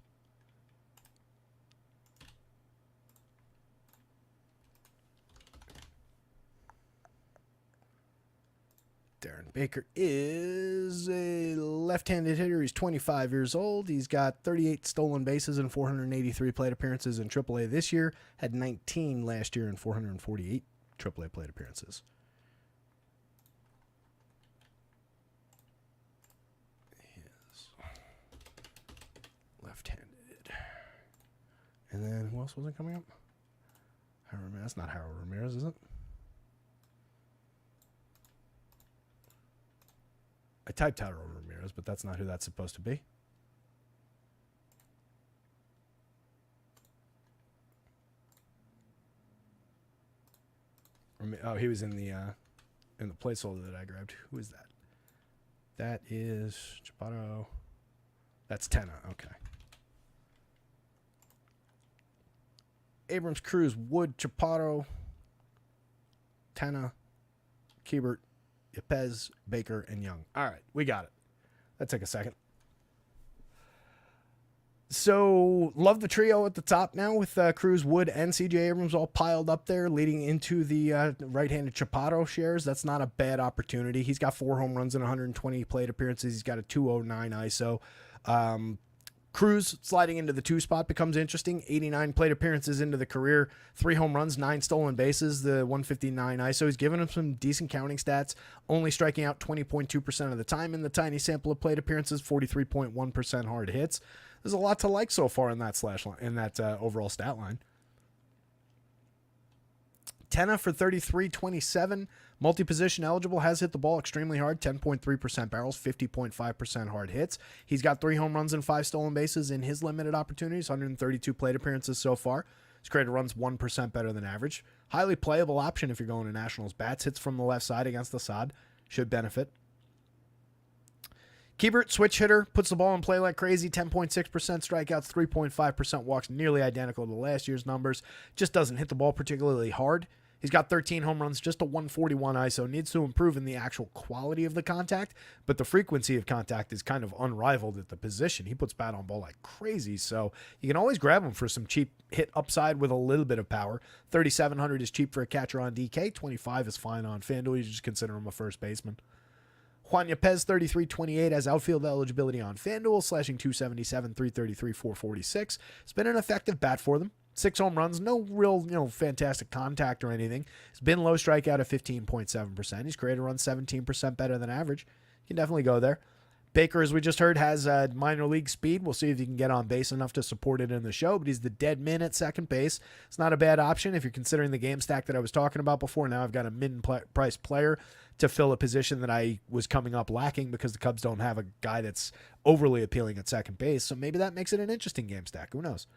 Darren Baker is a left-handed hitter. He's 25 years old. He's got 38 stolen bases and 483 plate appearances in AAA this year. Had 19 last year and 448 AAA plate appearances. He is left-handed. And then who else wasn't coming up? Harold Ramirez. That's not Harold Ramirez, is it? I typed Harold Ramirez, but that's not who that's supposed to be. Oh, he was in the placeholder that I grabbed. Who is that? That is Chapato. That's Tenna. Okay. Abrams, Cruz, Wood, Chapato, Tenna, Kiebert, Yepez, Baker, and Young. All right, we got it. That took a second. So, love the trio at the top now with Cruz, Wood, and C.J. Abrams all piled up there, leading into the right-handed Chapato shares. That's not a bad opportunity. He's got 4 home runs and 120 plate appearances. He's got a 209 ISO. Cruz sliding into the 2 spot becomes interesting. 89 plate appearances into the career, 3 home runs, 9 stolen bases, the 159 ISO. He's given him some decent counting stats, only striking out 20.2% of the time in the tiny sample of plate appearances, 43.1% hard hits. There's a lot to like so far in that overall stat line. Tenna for 33.27, multi-position eligible, has hit the ball extremely hard, 10.3% barrels, 50.5% hard hits. He's got 3 home runs and 5 stolen bases in his limited opportunities, 132 plate appearances so far. His created runs 1% better than average. Highly playable option if you're going to Nationals. Bats hits from the left side against the sod, should benefit. Kiebert, switch hitter, puts the ball in play like crazy, 10.6% strikeouts, 3.5% walks, nearly identical to last year's numbers. Just doesn't hit the ball particularly hard. He's got 13 home runs, just a 141 ISO. Needs to improve in the actual quality of the contact, but the frequency of contact is kind of unrivaled at the position. He puts bat on ball like crazy, so you can always grab him for some cheap hit upside with a little bit of power. 3,700 is cheap for a catcher on DK. 25 is fine on FanDuel. You just consider him a first baseman. Juan Yepez, 33.28, has outfield eligibility on FanDuel, slashing 277, 333, 446. It's been an effective bat for them. 6 home runs, no real, fantastic contact or anything. He's been low strikeout at 15.7%. He's created runs 17% better than average. You can definitely go there. Baker, as we just heard, has minor league speed. We'll see if he can get on base enough to support it in the show, but he's the dead min at second base. It's not a bad option if you're considering the game stack that I was talking about before. Now I've got a mid-price player to fill a position that I was coming up lacking because the Cubs don't have a guy that's overly appealing at second base, so maybe that makes it an interesting game stack. Who knows?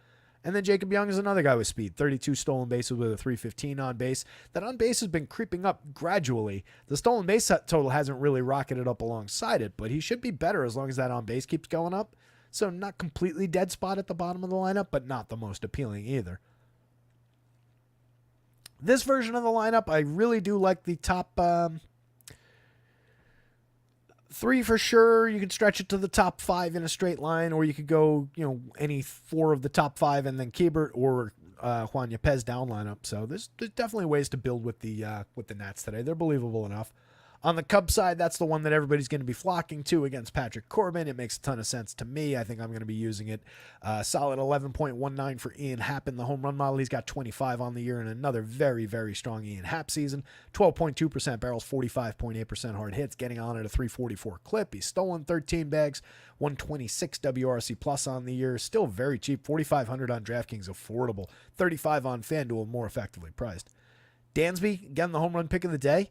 And then Jacob Young is another guy with speed. 32 stolen bases with a 315 on base. That on base has been creeping up gradually. The stolen base total hasn't really rocketed up alongside it, but he should be better as long as that on base keeps going up. So not completely dead spot at the bottom of the lineup, but not the most appealing either. This version of the lineup, I really do like the top 3 for sure. You could stretch it to the top 5 in a straight line, or you could go, any 4 of the top 5 and then Kiebert or Juan Yepez down lineup. So there's definitely ways to build with the Nats today. They're believable enough. On the Cubs side, that's the one that everybody's going to be flocking to against Patrick Corbin. It makes a ton of sense to me. I think I'm going to be using it. Solid 11.19 for Ian Happ in the home run model. He's got 25 on the year and another very, very strong Ian Happ season. 12.2% barrels, 45.8% hard hits, getting on at a 344 clip. He's stolen 13 bags, 126 WRC plus on the year. Still very cheap, 4,500 on DraftKings, affordable. 35 on FanDuel, more effectively priced. Dansby, again, the home run pick of the day.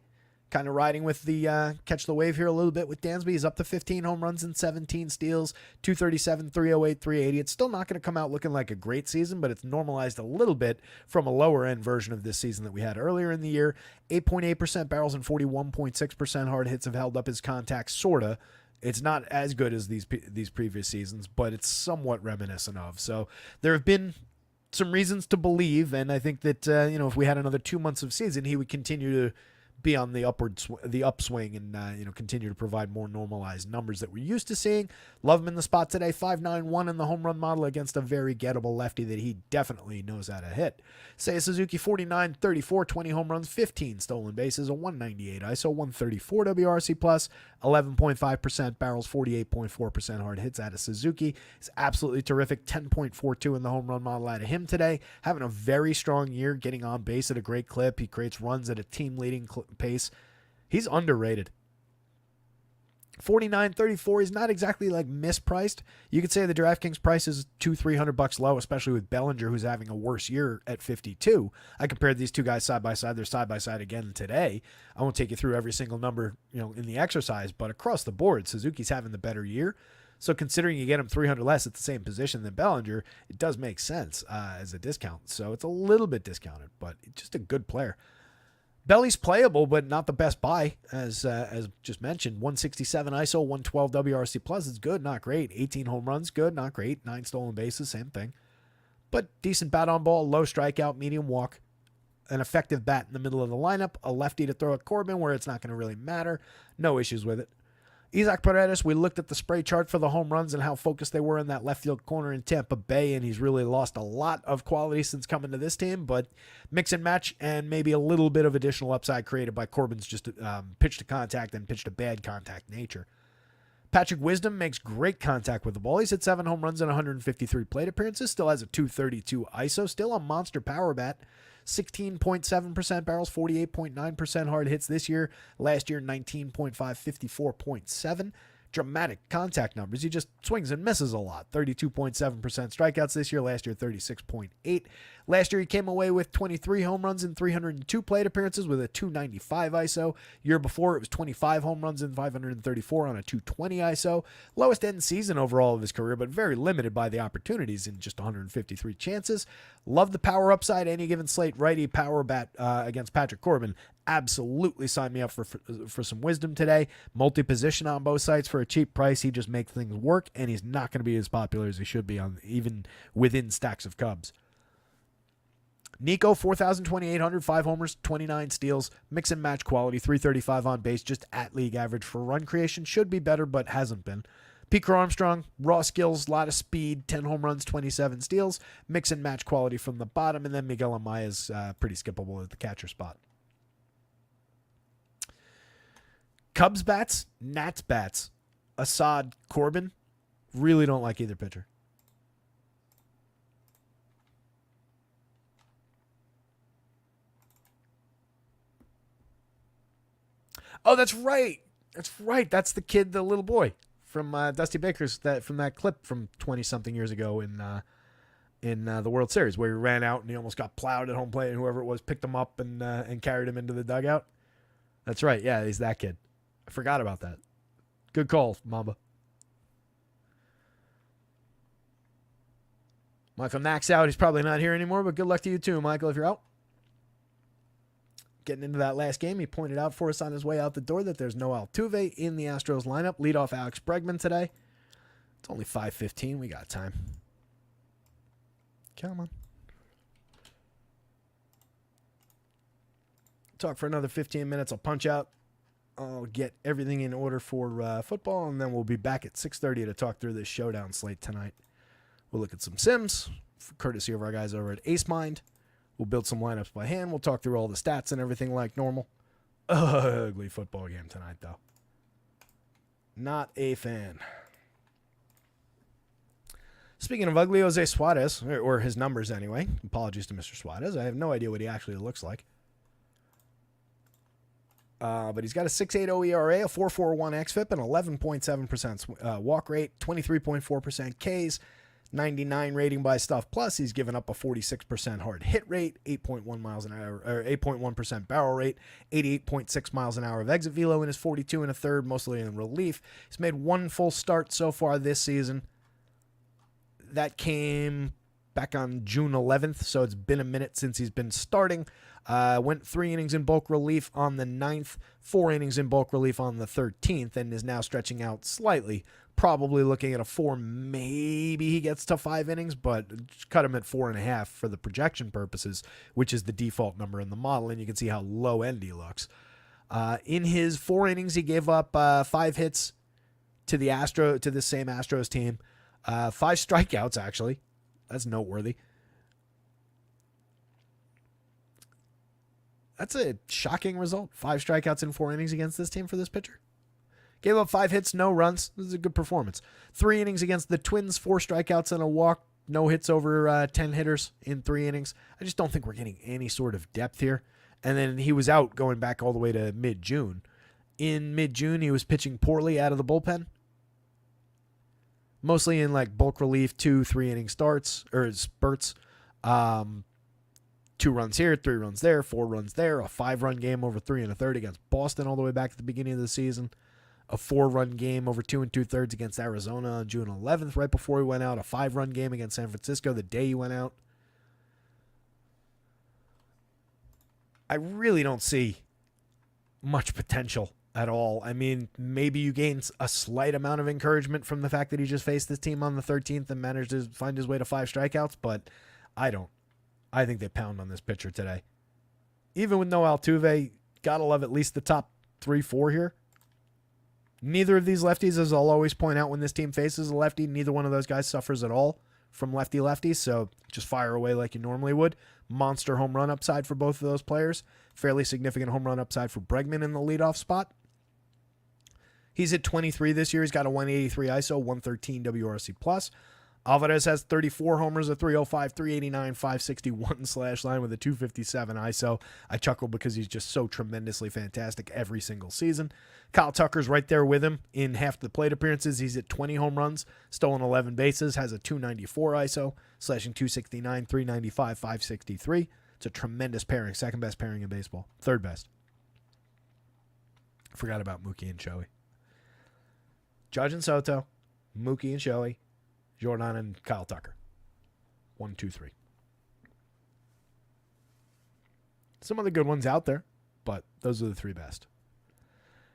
Kind of riding with the catch the wave here a little bit with Dansby. He's up to 15 home runs and 17 steals, 237, 308, 380. It's still not going to come out looking like a great season, but it's normalized a little bit from a lower end version of this season that we had earlier in the year. 8.8% barrels and 41.6% hard hits have held up his contacts, sorta. It's not as good as these previous seasons, but it's somewhat reminiscent of. So there have been some reasons to believe, and I think that if we had another 2 months of season, he would continue to be on the upswing and continue to provide more normalized numbers that we're used to seeing. Love him in the spot today. 5.91 in the home run model against a very gettable lefty that he definitely knows how to hit. Seiya Suzuki 49, 34, 20 home runs, 15 stolen bases, a 198 ISO, 134 WRC plus, 11.5% barrels, 48.4% hard hits out of Suzuki. It's absolutely terrific. 10.42 in the home run model out of him today. Having a very strong year, getting on base at a great clip. He creates runs at a team leading pace. He's underrated. 49.34. He's not exactly like mispriced. You could say the DraftKings price is $200-300 low, especially with Bellinger, who's having a worse year at 52. I compared these two guys side by side. They're side by side again today. I won't take you through every single number, in the exercise, but across the board, Suzuki's having the better year. So considering you get him 300 less at the same position than Bellinger, it does make sense as a discount. So it's a little bit discounted, but just a good player. Belly's playable, but not the best buy, as just mentioned. 167 ISO, 112 WRC plus is good, not great. 18 home runs, good, not great. 9 stolen bases, same thing. But decent bat on ball, low strikeout, medium walk, an effective bat in the middle of the lineup, a lefty to throw at Corbin where it's not going to really matter. No issues with it. Isaac Paredes, we looked at the spray chart for the home runs and how focused they were in that left field corner in Tampa Bay, and he's really lost a lot of quality since coming to this team, but mix and match and maybe a little bit of additional upside created by Corbin's just pitch to contact and pitch to bad contact nature. Patrick Wisdom makes great contact with the ball. He's hit 7 home runs and 153 plate appearances, still has a 232 ISO, still a monster power bat. 16.7% barrels, 48.9% hard hits this year. Last year, 19.5, 54.7. Dramatic contact numbers. He just swings and misses a lot. 32.7% strikeouts this year. Last year, 36.8. Last year, he came away with 23 home runs and 302 plate appearances with a 295 ISO. Year before, it was 25 home runs and 534 on a 220 ISO. Lowest end season overall of his career, but very limited by the opportunities in just 153 chances. Love the power upside. Any given slate righty power bat against Patrick Corbin. Absolutely sign me up for some Wisdom today. Multi-position on both sides for a cheap price. He just makes things work, and he's not going to be as popular as he should be on even within stacks of Cubs. Nico, 4,800, 5 homers, 29 steals, mix and match quality, 335 on base, just at league average for run creation. Should be better, but hasn't been. Pico Armstrong, raw skills, a lot of speed, 10 home runs, 27 steals, mix and match quality from the bottom, and then Miguel Amaya's pretty skippable at the catcher spot. Cubs bats, Nats bats, Assad, Corbin, really don't like either pitcher. Oh, that's right. That's right. That's the kid, the little boy from Dusty Baker's from that clip from 20-something years ago in the World Series where he ran out and he almost got plowed at home plate and whoever it was picked him up and carried him into the dugout. That's right. Yeah, he's that kid. I forgot about that. Good call, Mamba. Michael Knack's out. He's probably not here anymore, but good luck to you too, Michael, if you're out. Getting into that last game, he pointed out for us on his way out the door that there's no Altuve in the Astros lineup. Leadoff Alex Bregman today. It's only 5:15. We got time. Come on. Talk for another 15 minutes. I'll punch out. I'll get everything in order for football, and then we'll be back at 6:30 to talk through this showdown slate tonight. We'll look at some sims, courtesy of our guys over at Ace Mind. We'll build some lineups by hand. We'll talk through all the stats and everything like normal. Ugly football game tonight, though. Not a fan. Speaking of ugly, Jose Suarez, or his numbers anyway. Apologies to Mr. Suarez. I have no idea what he actually looks like. But he's got a 6.80 ERA, a 4.41 xFIP, an 11.7% walk rate, 23.4% Ks, 99 rating by Stuff Plus. He's given up a 46% hard hit rate, 8.1 miles an hour, or 8.1% barrel rate, 88.6 miles an hour of exit velo in his 42 1/3, mostly in relief. He's made one full start so far this season. That came back on June 11th, so it's been a minute since he's been starting. Went 3 innings in bulk relief on the 9th, 4 innings in bulk relief on the 13th, and is now stretching out slightly. Probably looking at a 4, maybe he gets to 5 innings, but just cut him at 4.5 for the projection purposes, which is the default number in the model, and you can see how low end he looks. In his 4 innings, he gave up 5 hits to the same Astros team. 5 strikeouts, actually. That's noteworthy. That's a shocking result. 5 strikeouts in 4 innings against this team for this pitcher. Gave up 5 hits, no runs. This is a good performance. 3 innings against the Twins, 4 strikeouts and a walk. No hits over 10 hitters in 3 innings. I just don't think we're getting any sort of depth here. And then he was out going back all the way to mid-June. In mid-June, he was pitching poorly out of the bullpen. Mostly in like bulk relief, 2-3 inning starts or spurts. 2 runs here, 3 runs there, 4 runs there. A 5-run game over 3 1/3 against Boston all the way back at the beginning of the season. A 4-run game over 2 2/3 against Arizona on June 11th, right before he went out. A 5-run game against San Francisco the day he went out. I really don't see much potential at all. I mean, maybe you gain a slight amount of encouragement from the fact that he just faced this team on the 13th and managed to find his way to 5 strikeouts, but I don't. I think they pound on this pitcher today. Even with no Altuve, gotta love at least the top 3-4 here. Neither of these lefties, as I'll always point out when this team faces a lefty, neither one of those guys suffers at all from lefty-lefty, so just fire away like you normally would. Monster home run upside for both of those players. Fairly significant home run upside for Bregman in the leadoff spot. He's hit 23 this year. He's got a 183 ISO, 113 WRC+. Alvarez has 34 homers, a 305, 389, 561 slash line with a 257 ISO. I chuckle because he's just so tremendously fantastic every single season. Kyle Tucker's right there with him in half the plate appearances. He's at 20 home runs, stolen 11 bases, has a 294 ISO, slashing 269, 395, 563. It's a tremendous pairing, second best pairing in baseball, third best. Forgot about Mookie and Shohei. Judge and Soto, Mookie and Shohei, Jordan and Kyle Tucker. 1, 2, 3. Some of the good ones out there, but those are the 3 best.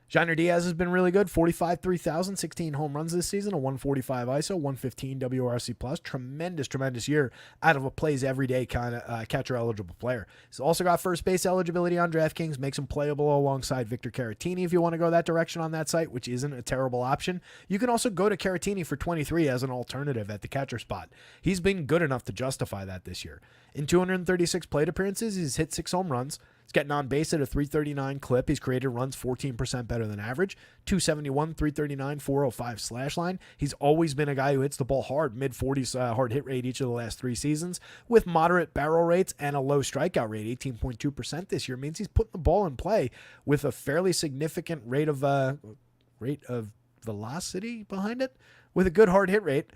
Jainer Diaz has been really good. 45, 3,000, 16 home runs this season, a 145 ISO, 115 WRC+. Tremendous year out of a plays everyday kind of catcher-eligible player. He's also got first base eligibility on DraftKings, makes him playable alongside Victor Caratini if you want to go that direction on that site, which isn't a terrible option. You can also go to Caratini for 23 as an alternative at the catcher spot. He's been good enough to justify that this year. In 236 plate appearances, he's hit 6 home runs. He's getting on base at a 339 clip. He's created runs 14% better than average. 271, 339, 405 slash line. He's always been a guy who hits the ball hard, mid-40s hard hit rate each of the last 3 seasons, with moderate barrel rates and a low strikeout rate. 18.2% this year means he's putting the ball in play with a fairly significant rate of velocity behind it, with a good hard hit rate.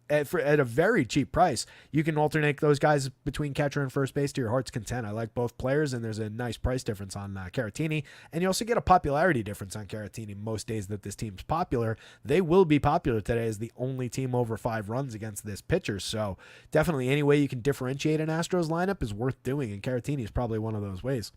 At a very cheap price. You can alternate those guys between catcher and first base to your heart's content. I like both players, and there's a nice price difference on Caratini. And you also get a popularity difference on Caratini. Most days that this team's popular, they will be popular today as the only team over 5 runs against this pitcher. So definitely any way you can differentiate an Astros lineup is worth doing, and Caratini is probably one of those ways.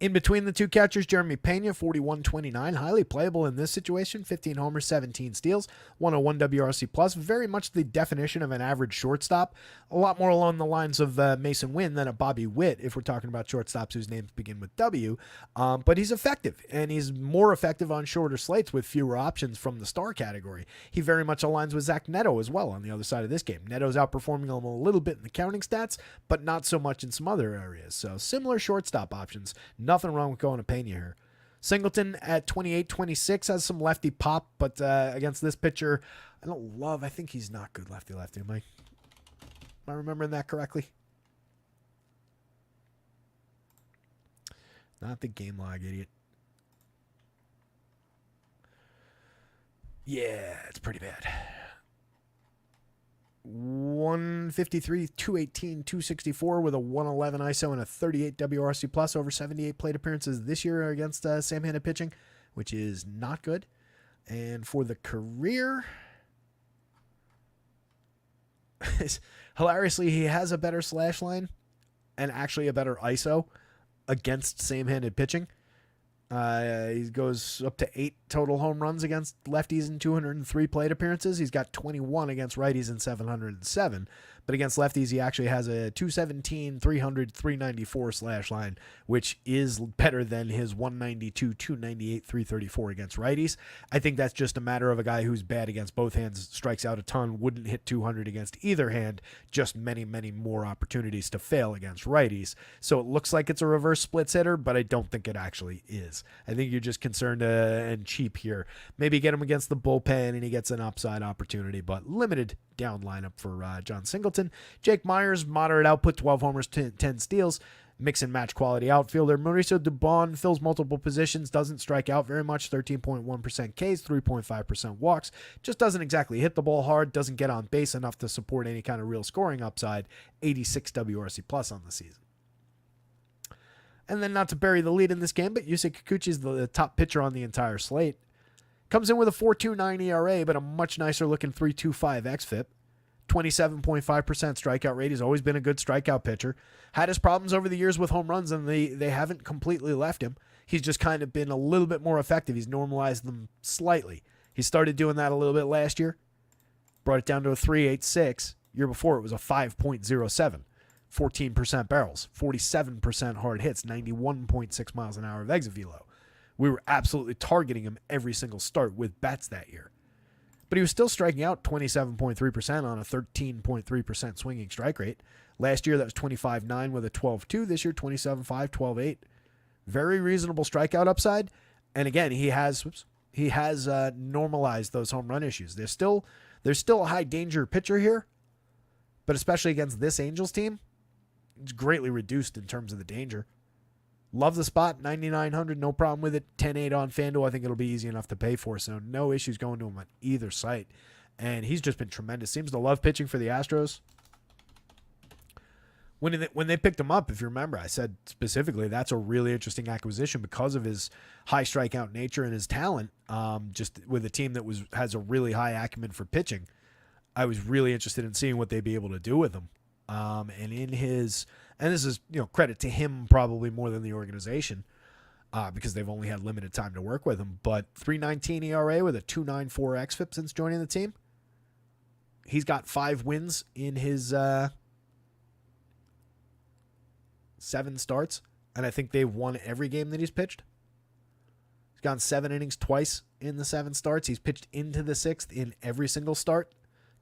In between the two catchers, Jeremy Pena, 41-29, highly playable in this situation, 15 homers, 17 steals, 101 WRC+, plus, very much the definition of an average shortstop, a lot more along the lines of Mason Wynn than a Bobby Witt, if we're talking about shortstops whose names begin with W, but he's effective, and he's more effective on shorter slates with fewer options from the star category. He very much aligns with Zach Neto as well on the other side of this game. Neto's outperforming him a little bit in the counting stats, but not so much in some other areas, so similar shortstop options. Nothing wrong with going to Pena here. Singleton at 28-26 has some lefty pop, but against this pitcher, I think he's not good lefty-lefty. Am I remembering that correctly? Not the game log, idiot. Yeah, it's pretty bad. 153, 218, 264 with a 111 ISO and a 38 WRC plus over 78 plate appearances this year against Sam-handed pitching, which is not good. And for the career, hilariously, he has a better slash line and actually a better ISO against same-handed pitching. He goes up to 8 total home runs against lefties in 203 plate appearances. He's got 21 against righties in 707. But against lefties, he actually has a 217, 300, 394 slash line, which is better than his 192, 298, 334 against righties. I think that's just a matter of a guy who's bad against both hands, strikes out a ton, wouldn't hit 200 against either hand, just many, many more opportunities to fail against righties. So it looks like it's a reverse splits hitter, but I don't think it actually is. I think you're just concerned and cheap here. Maybe get him against the bullpen and he gets an upside opportunity, but limited down lineup for John Singleton. Jake Myers, moderate output, 12 homers, 10 steals. Mix and match quality outfielder. Mauricio Dubon fills multiple positions, doesn't strike out very much, 13.1% Ks, 3.5% walks. Just doesn't exactly hit the ball hard, doesn't get on base enough to support any kind of real scoring upside. 86 WRC plus on the season. And then not to bury the lead in this game, but Yusei Kikuchi is the top pitcher on the entire slate. Comes in with a 4.29 ERA, but a much nicer looking 3.25 xFIP. 27.5% strikeout rate. He's always been a good strikeout pitcher. Had his problems over the years with home runs, and they haven't completely left him. He's just kind of been a little bit more effective. He's normalized them slightly. He started doing that a little bit last year. Brought it down to a 3.86. Year before, it was a 5.07. 14% barrels, 47% hard hits, 91.6 miles an hour of exit velo. We were absolutely targeting him every single start with bats that year. But he was still striking out 27.3% on a 13.3% swinging strike rate. Last year, that was 25.9 with a 12.2. This year, 27.5, 12.8. Very reasonable strikeout upside. And again, he has normalized those home run issues. There's still a high danger pitcher here, but especially against this Angels team, it's greatly reduced in terms of the danger. Love the spot, 9,900, no problem with it. 10.8 on FanDuel, I think it'll be easy enough to pay for, so no issues going to him on either site. And he's just been tremendous. Seems to love pitching for the Astros. When they picked him up, if you remember, I said specifically that's a really interesting acquisition because of his high strikeout nature and his talent. Just with a team that has a really high acumen for pitching, I was really interested in seeing what they'd be able to do with him. And this is, credit to him probably more than the organization because they've only had limited time to work with him. But 3.19 ERA with a 2.94 xFIP since joining the team. He's got 5 wins in his 7 starts, and I think they've won every game that he's pitched. He's gone 7 innings twice in the 7 starts. He's pitched into the 6th in every single start.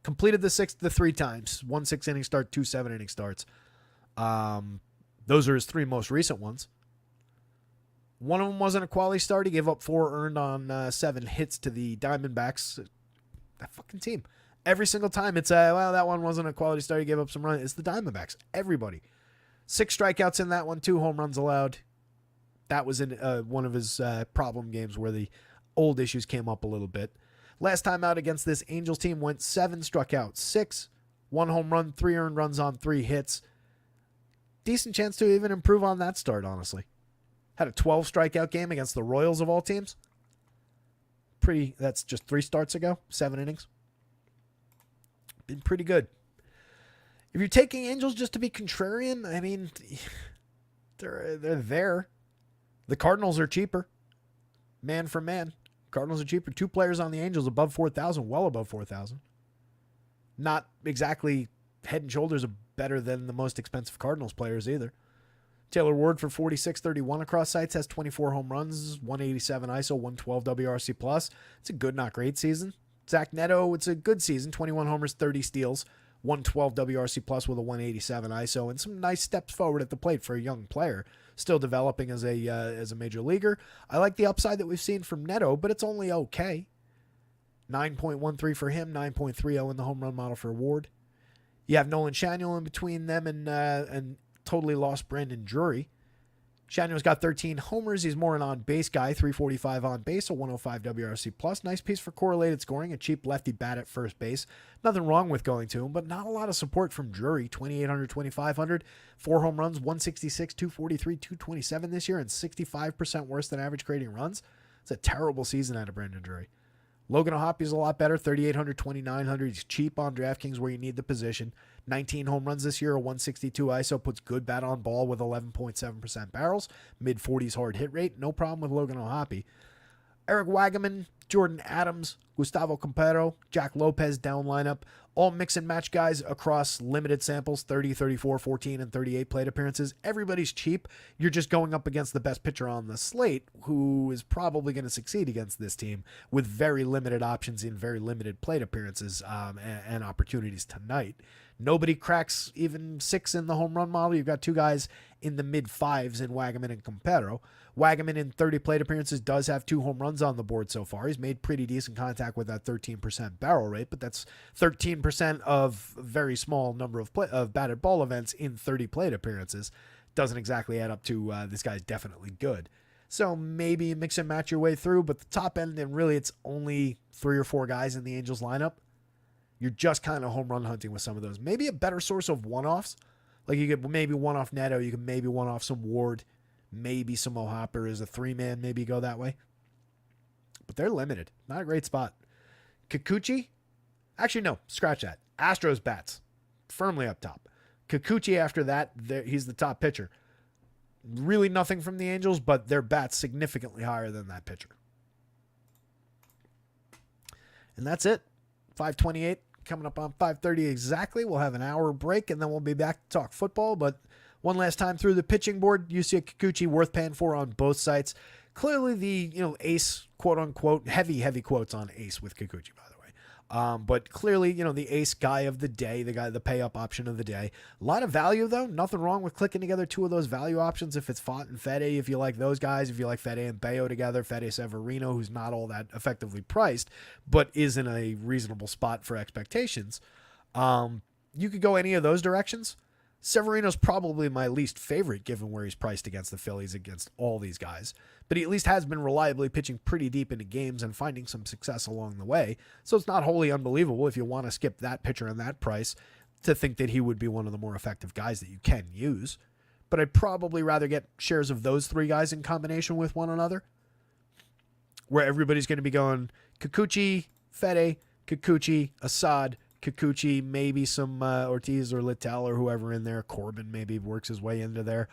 Completed the 6th the 3 times. 1 6-inning start, 2 7-inning starts. Those are his 3 most recent ones. One of them wasn't a quality start. He gave up 4 earned on 7 hits to the Diamondbacks. That fucking team. Every single time it's that one wasn't a quality start. He gave up some runs. It's the Diamondbacks. Everybody. 6 strikeouts in that one. 2 home runs allowed. That was in one of his problem games where the old issues came up a little bit. Last time out against this Angels team went 7, struck out 6, 1 home run, 3 earned runs on 3 hits. Decent chance to even improve on that start, honestly. Had a 12 strikeout game against the Royals of all teams. That's just 3 starts ago, 7 innings. Been pretty good. If you're taking Angels just to be contrarian, I mean, they're there. The Cardinals are cheaper. Man for man. Cardinals are cheaper. 2 players on the Angels above 4,000, well above 4,000. Not exactly head and shoulders better than the most expensive Cardinals players either. Taylor Ward for 46.31 across sites has 24 home runs, 187 ISO, 112 WRC plus. It's a good, not great season. Zach Neto, it's a good season, 21 homers, 30 steals, 112 WRC plus with a 187 ISO, and some nice steps forward at the plate for a young player still developing as a major leaguer. I like the upside that we've seen from Neto, but it's only okay. 9.13 for him, 9.30 in the home run model for Ward. You have Nolan Schanuel in between them and totally lost Brandon Drury. Schanuel's got 13 homers. He's more an on-base guy, 345 on base, a 105 WRC plus. Nice piece for correlated scoring, a cheap lefty bat at first base. Nothing wrong with going to him, but not a lot of support from Drury. 2,800, 2,500, 4 home runs, 166, 243, 227 this year, and 65% worse than average creating runs. It's a terrible season out of Brandon Drury. Logan O'Hoppy's a lot better, 3,800, 2,900. He's cheap on DraftKings where you need the position. 19 home runs this year, a 162 ISO, puts good bat on ball with 11.7% barrels, mid-40s hard hit rate. No problem with Logan O'Hoppy. Eric Wagaman, Jordan Adams, Gustavo Campero, Jack Lopez down lineup. All mix and match guys across limited samples, 30, 34, 14, and 38 plate appearances. Everybody's cheap. You're just going up against the best pitcher on the slate, who is probably going to succeed against this team with very limited options in very limited plate appearances and opportunities tonight. Nobody cracks even 6 in the home run model. You've got 2 guys in the mid-5s in Wagaman and Campero. Wagaman in 30 plate appearances does have 2 home runs on the board so far. He's made pretty decent contact with that 13% barrel rate, but that's 13% of a very small number of batted ball events in 30 plate appearances. Doesn't exactly add up to this guy's definitely good. So maybe mix and match your way through, but the top end, and really it's only 3 or 4 guys in the Angels lineup. You're just kind of home run hunting with some of those. Maybe a better source of one-offs. Like you could maybe one-off Neto. You could maybe one-off some Ward. Maybe some O'Hopper as a 3-man. Maybe go that way. But they're limited. Not a great spot. Kikuchi? Actually, no. Scratch that. Astros bats. Firmly up top. Kikuchi after that, he's the top pitcher. Really nothing from the Angels, but their bats significantly higher than that pitcher. And that's it. 5:28. Coming up on 5:30 exactly. We'll have an hour break, and then we'll be back to talk football. But one last time through the pitching board, you see a Kikuchi worth paying for on both sites. Clearly the ace, quote-unquote, heavy quotes on ace with Kikuchi, by the way. But clearly, the ace guy of the day, the pay-up option of the day. A lot of value, though. Nothing wrong with clicking together 2 of those value options if it's Font and Fede, if you like those guys. If you like Fede and Bayo together, Fede Severino, who's not all that effectively priced, but is in a reasonable spot for expectations. You could go any of those directions. Severino's probably my least favorite given where he's priced against the Phillies, against all these guys. But he at least has been reliably pitching pretty deep into games and finding some success along the way. So it's not wholly unbelievable if you want to skip that pitcher and that price to think that he would be one of the more effective guys that you can use. But I'd probably rather get shares of those 3 guys in combination with one another, where everybody's going to be going Kikuchi, Fede, Kikuchi, Assad, Kikuchi, maybe some Ortiz or Littell or whoever in there. Corbin maybe works his way into there.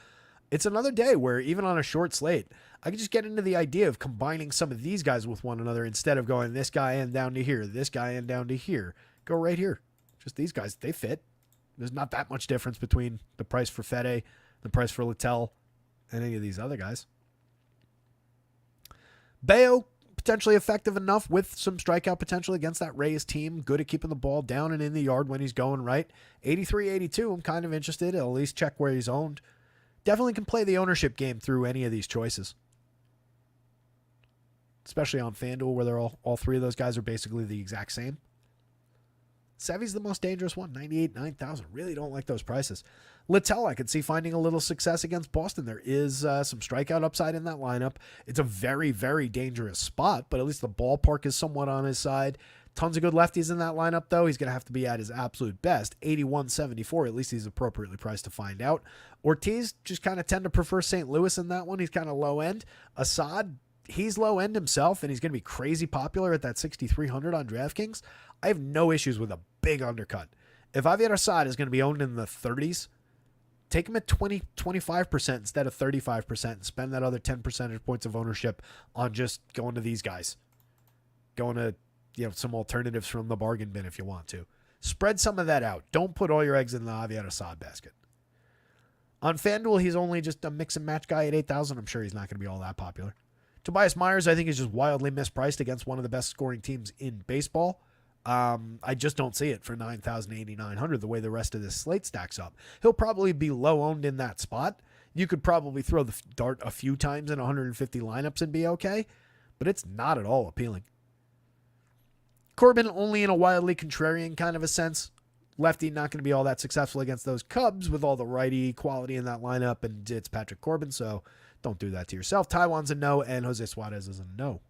It's another day where even on a short slate, I could just get into the idea of combining some of these guys with one another instead of going this guy and down to here, this guy and down to here. Go right here. Just these guys, they fit. There's not that much difference between the price for Fede, the price for Littell, and any of these other guys. Bayo, potentially effective enough with some strikeout potential against that Rays team. Good at keeping the ball down and in the yard when he's going right. 83-82, I'm kind of interested. I'll at least check where he's owned. Definitely can play the ownership game through any of these choices. Especially on FanDuel where they're all 3 of those guys are basically the exact same. Sevy's the most dangerous one, 98, 9,000. Really don't like those prices. Littell, I could see finding a little success against Boston. There is some strikeout upside in that lineup. It's a very, very dangerous spot, but at least the ballpark is somewhat on his side. Tons of good lefties in that lineup, though. He's going to have to be at his absolute best. 81.74, at least he's appropriately priced to find out. Ortiz just kind of tend to prefer St. Louis in that one. He's kind of low end. Assad, he's low end himself, and he's going to be crazy popular at that 6,300 on DraftKings. I have no issues with a big undercut. If Javier Assad is going to be owned in the 30s, take him at 25% instead of 35% and spend that other 10 percentage points of ownership on just going to these guys. Going to, some alternatives from the bargain bin if you want to. Spread some of that out. Don't put all your eggs in the Aviator Saad basket. On FanDuel, he's only just a mix and match guy at 8,000. I'm sure he's not going to be all that popular. Tobias Myers, I think, is just wildly mispriced against one of the best scoring teams in baseball. I just don't see it for 9,000, 8,900 the way the rest of this slate stacks up. He'll probably be low owned in that spot. You could probably throw the dart a few times in 150 lineups and be okay, but it's not at all appealing. Corbin only in a wildly contrarian kind of a sense. Lefty not going to be all that successful against those Cubs with all the righty quality in that lineup, and it's Patrick Corbin, so don't do that to yourself. Taiwan's a no, and Jose Suarez is a no.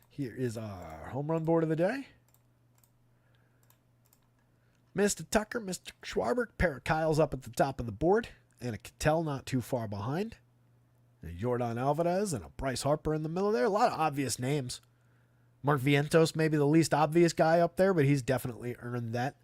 Here is our home run board of the day. Mr. Tucker, Mr. Schwarber, pair of Kyles up at the top of the board, and a Cattell not too far behind. A Yordan Alvarez and a Bryce Harper in the middle there. A lot of obvious names. Mark Vientos, maybe the least obvious guy up there, but he's definitely earned that.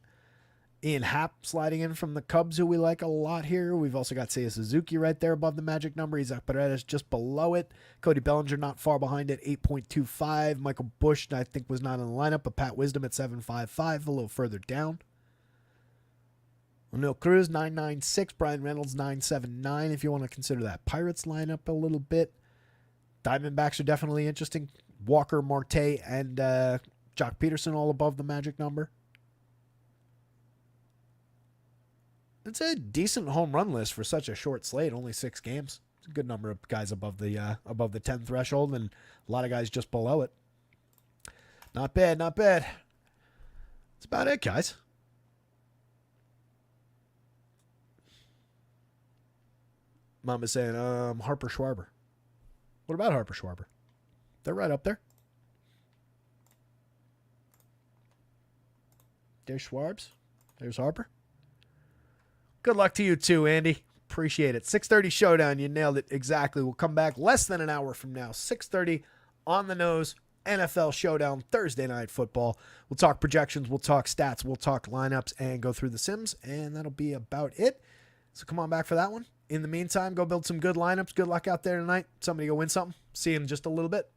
Ian Happ sliding in from the Cubs, who we like a lot here. We've also got Seiya Suzuki right there above the magic number. Isaac Paredes just below it. Cody Bellinger not far behind at 8.25. Michael Busch, I think, was not in the lineup, but Pat Wisdom at 7.55, a little further down. O'Neill Cruz, 9.96. Brian Reynolds, 9.79, if you want to consider that Pirates lineup a little bit. Diamondbacks are definitely interesting. Walker, Marte, and Jock Peterson all above the magic number. It's a decent home run list for such a short slate, only 6 games. It's a good number of guys above the 10 threshold, and a lot of guys just below it. Not bad, not bad. That's about it, guys. Mama's saying, Harper Schwarber. What about Harper Schwarber? They're right up there. There's Schwarbs. There's Harper. Good luck to you too, Andy. Appreciate it. 6:30 showdown. You nailed it exactly. We'll come back less than an hour from now. 6:30 on the nose. NFL showdown. Thursday night football. We'll talk projections. We'll talk stats. We'll talk lineups and go through the sims. And that'll be about it. So come on back for that one. In the meantime, go build some good lineups. Good luck out there tonight. Somebody go win something. See you in just a little bit.